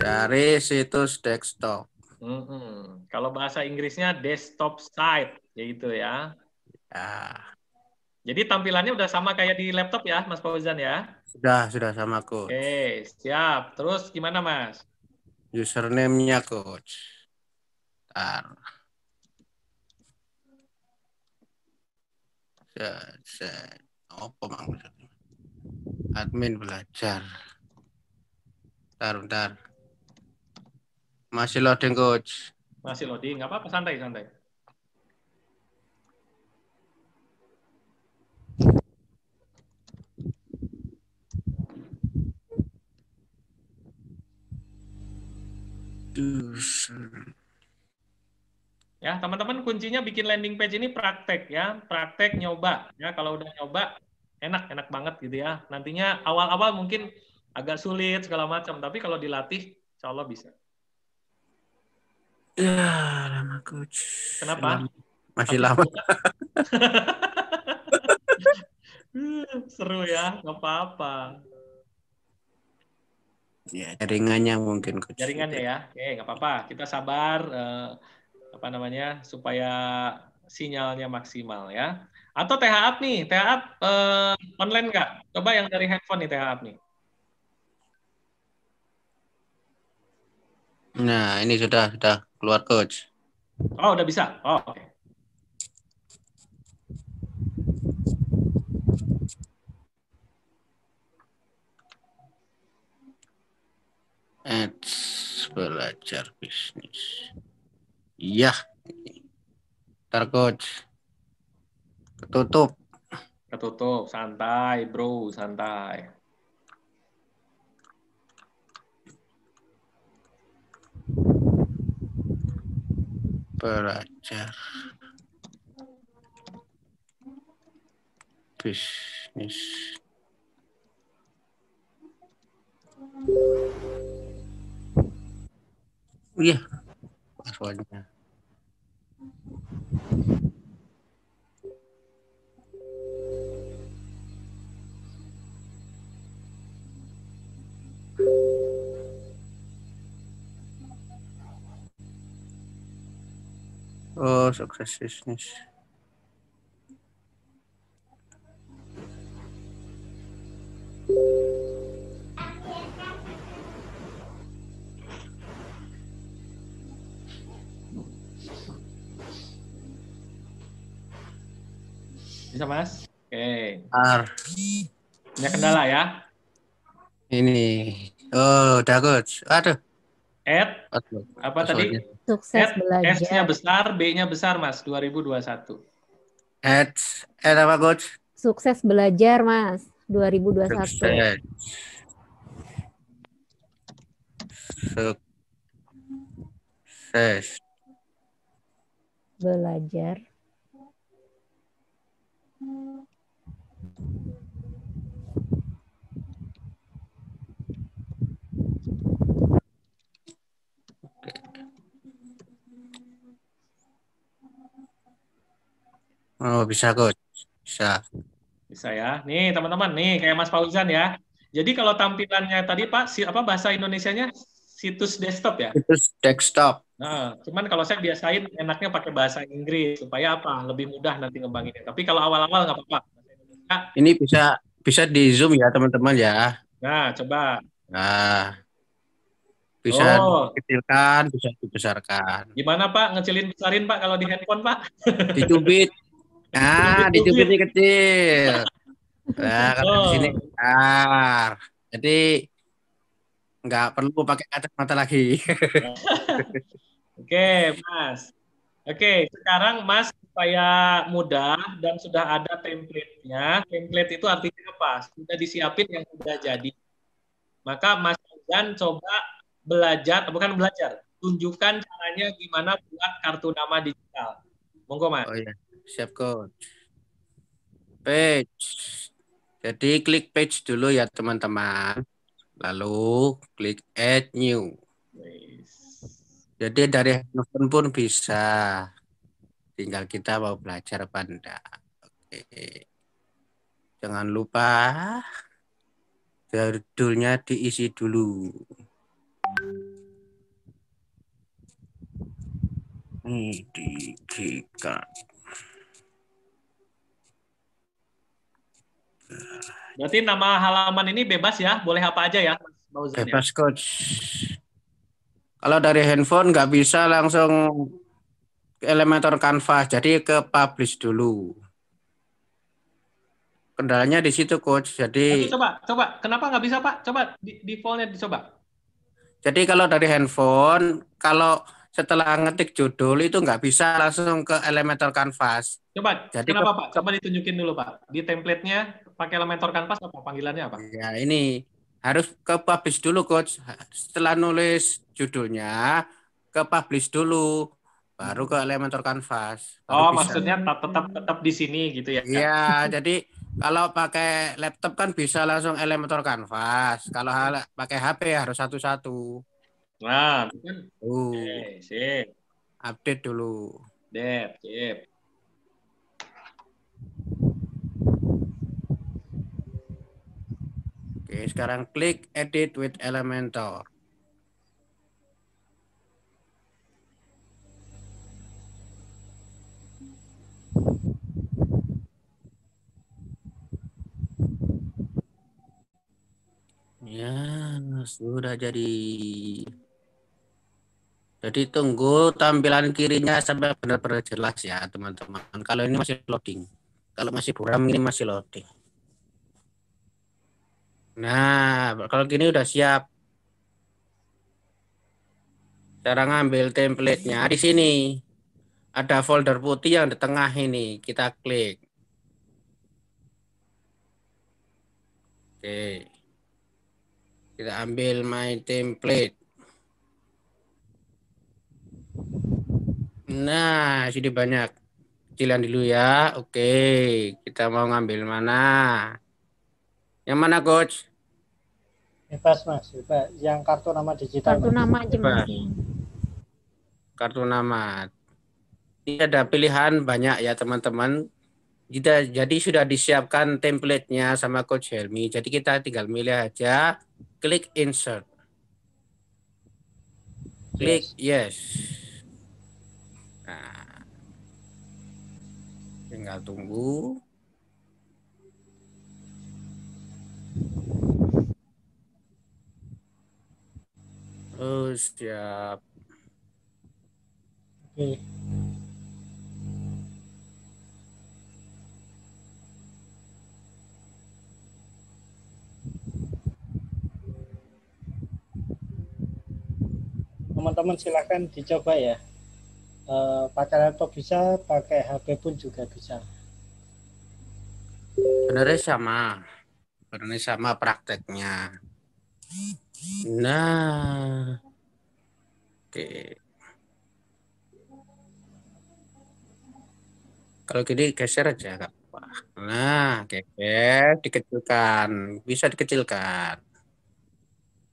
Dari situs desktop. Kalau bahasa Inggrisnya desktop site, yaitu ya. Ya. Jadi tampilannya udah sama kayak di laptop ya, Mas Fauzan ya? Sudah sama, Coach. Oke, siap. Terus gimana, Mas? Username-nya, Coach. Bentar. Apa maksudnya? Admin belajar. Bentar. Masih loading, Coach. Masih loading, nggak apa-apa, santai. Ya, teman-teman kuncinya bikin landing page ini praktek ya, praktek nyoba ya. Kalau udah nyoba enak banget gitu ya. Nantinya awal-awal mungkin agak sulit segala macam, tapi kalau dilatih insya Allah bisa. Ya, lama, Coach. Kenapa? Masih lama. Seru ya, nggak apa-apa. Ya, jaringannya mungkin, Coach. Jaringannya ya, oke, nggak apa-apa. Kita sabar, supaya sinyalnya maksimal ya. Atau TH Up nih, TH Up online nggak? Coba yang dari handphone nih TH Up nih. Nah, ini sudah keluar, Coach. Oh, udah bisa. Oh, oke. Ads belajar bisnis. Iya. Ntar, Coach. Ketutup, santai, bro, santai. belajar bisnis. Iya, passwordnya. Oh, sukses bisnis. Bisa, Mas? Oke. Bentar. Punya kendala ya? Ini. Oh, udah coach. Aduh. Add, Aduh, apa tadi? passwordnya. Sukses S-nya belajar. besar, B-nya besar, Mas. 2021. Add apa coach? Sukses belajar, Mas. 2021. Sukses. Sukses. Belajar. Oh, bisa coach. Bisa. Bisa ya. Nih, teman-teman, nih kayak Mas Fauzan ya. Jadi kalau tampilannya tadi Pak, apa bahasa Indonesianya situs desktop ya? Itu desktop. Nah, cuman kalau saya biasain enaknya pakai bahasa Inggris supaya apa? Lebih mudah nanti ngembanginnya. Tapi kalau awal-awal nggak apa-apa. Nah, Ini bisa di zoom ya teman-teman ya. nah, coba. Nah, bisa Oh, dikecilkan, bisa dibesarkan. gimana Pak? Ngecilin besarin Pak kalau di handphone Pak? Dicubit. Nah, Dicubit-cubit. dicubit kecil. Nah, kalau di sini Oh, besar. Jadi nggak perlu pakai kacamata lagi. oke, Mas. Oke, sekarang Mas supaya mudah dan sudah ada template-nya. Template itu artinya apa? Sudah disiapin yang sudah jadi. Maka Mas Fauzan coba belajar, bukan belajar, tunjukkan caranya gimana buat kartu nama digital. Monggo, Mas. Oh ya, siap coach. Page. Jadi klik page dulu ya teman-teman. Lalu klik add new. Jadi dari handphone pun bisa. Tinggal kita mau belajar apa enggak. Oke. Jangan lupa judulnya diisi dulu. Pendidikan. Berarti nama halaman ini bebas ya? Boleh apa aja ya, Mas Fauzan ya? Bebas coach. Kalau dari handphone nggak bisa langsung ke Elementor Canvas, jadi ke publish dulu. Kendalanya di situ coach. Jadi Coba. Kenapa nggak bisa, Pak? Coba default-nya dicoba. Jadi kalau dari handphone, kalau setelah ngetik judul itu nggak bisa langsung ke Elementor Canvas. Coba, Jadi kenapa Pak? Coba ditunjukin dulu Pak. Di template-nya pakai Elementor Canvas apa panggilannya apa? ya ini harus ke publish dulu coach. Setelah nulis judulnya ke publish dulu, baru ke Elementor Canvas. Baru Oh, bisa. maksudnya tetap di sini gitu ya? Iya, jadi kalau pakai laptop kan bisa langsung Elementor Canvas. Kalau pakai HP harus satu-satu. Nah, itu kan. Oke, Sip. update dulu. Sip. Oke, sekarang klik edit with Elementor. Ya, sudah jadi. Jadi tunggu tampilan kirinya sampai benar-benar jelas ya, teman-teman. Kalau ini masih loading. Kalau masih buram ini masih loading. Nah, kalau gini udah siap. Cara ngambil template-nya di sini. Ada folder putih yang di tengah ini. Kita klik. Oke. Kita ambil my template. Nah, sini banyak. Kecilan dulu ya. Oke, kita mau ngambil mana? Yang mana, Coach? Bebas Mas, bebas. Yang kartu nama digital Kartu Mas. nama aja Mas. Bebas. Kartu nama. Ini ada pilihan banyak ya, teman-teman. Jadi sudah disiapkan template-nya sama Coach Helmi. Jadi kita tinggal milih aja, klik insert. Klik yes. Nah, tinggal tunggu. Oh, siap. Oke. Teman-teman silakan dicoba ya. Pakai laptop bisa, pakai HP pun juga bisa. Sebenarnya sama prakteknya. Nah, oke. Kalau gini geser aja, Kak. Nah, geser, dikecilkan. Bisa dikecilkan.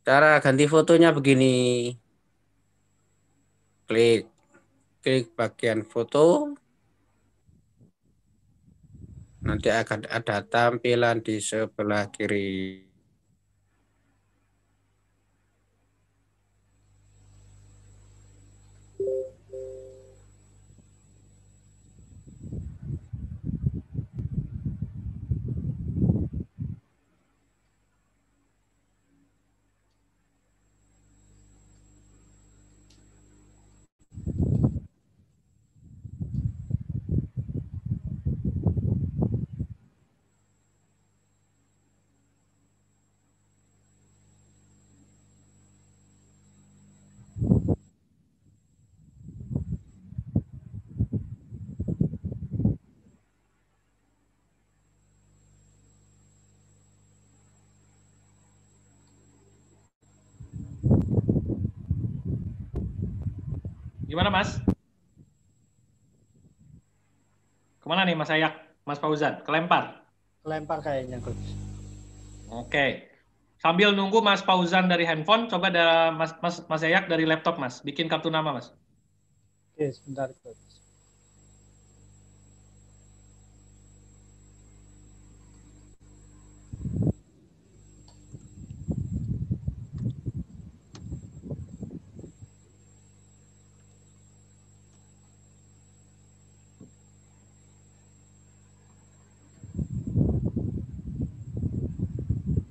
Cara ganti fotonya begini. Klik bagian foto. Nanti akan ada tampilan di sebelah kiri. Gimana Mas? Kemana nih Mas Ayak? Mas Fauzan? Kelempar? Kelempar kayaknya Coach. Oke. Sambil nunggu Mas Fauzan dari handphone, coba ada Mas Ayak dari laptop Mas. Bikin kartu nama Mas. Oke, sebentar Coach.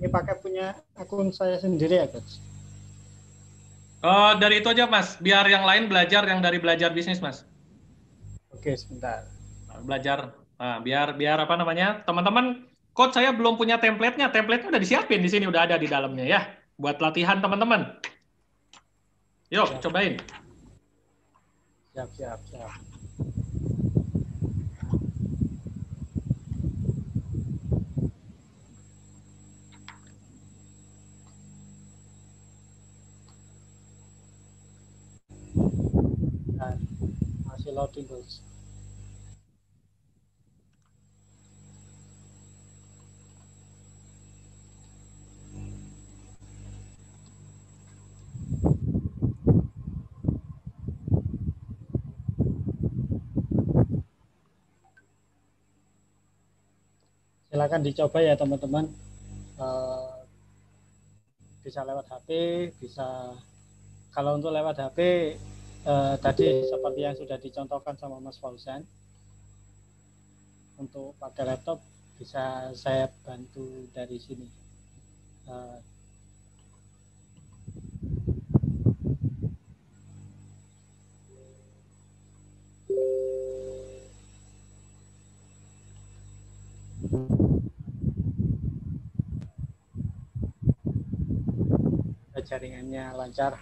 Ini pakai punya akun saya sendiri ya Coach. Dari itu aja Mas, biar yang lain belajar yang dari belajar bisnis Mas. Oke, sebentar. Belajar, nah, biar apa namanya, teman-teman, coach saya belum punya template-nya udah disiapin di sini, udah ada di dalamnya ya, buat latihan teman-teman. Yuk, Siap. cobain. Siap. Nah, masih loading Coach. Silakan dicoba ya teman-teman. Bisa lewat HP, bisa kalau untuk lewat HP tadi seperti yang sudah dicontohkan sama Mas Fauzan. Untuk pakai laptop bisa saya bantu dari sini. Jaringannya lancar.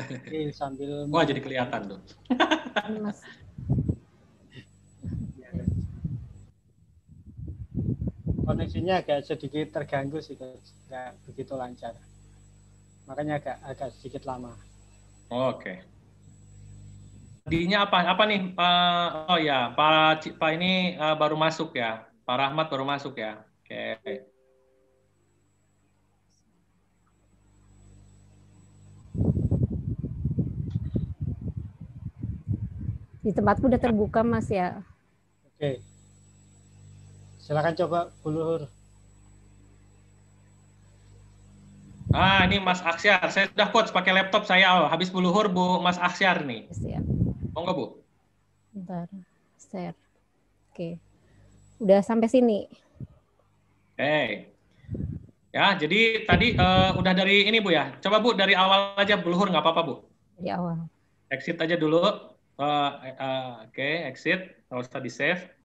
Oke, sambil Wah, jadi kelihatan tuh. Mas. koneksinya agak sedikit terganggu sih, guys. Nggak begitu lancar. Makanya agak sedikit lama. Oke. Tadinya apa nih? Oh ya, Pak ini baru masuk ya. Pak Rahmat baru masuk ya. Oke. Di tempatku udah terbuka, Mas ya. Oke. Silakan coba Bu Luhur. Ini Mas Aksyar. Saya sudah coach pakai laptop saya. Oh, habis Bu Luhur, Mas Aksyar nih. Siap. Monggo, Bu. Bentar. Share. Oke. Udah sampai sini. Oke. Ya, jadi tadi udah dari ini Bu ya. Coba Bu dari awal aja Bu Luhur, nggak apa-apa Bu. Di awal. Exit aja dulu. Oke, exit. Kalau usah di save.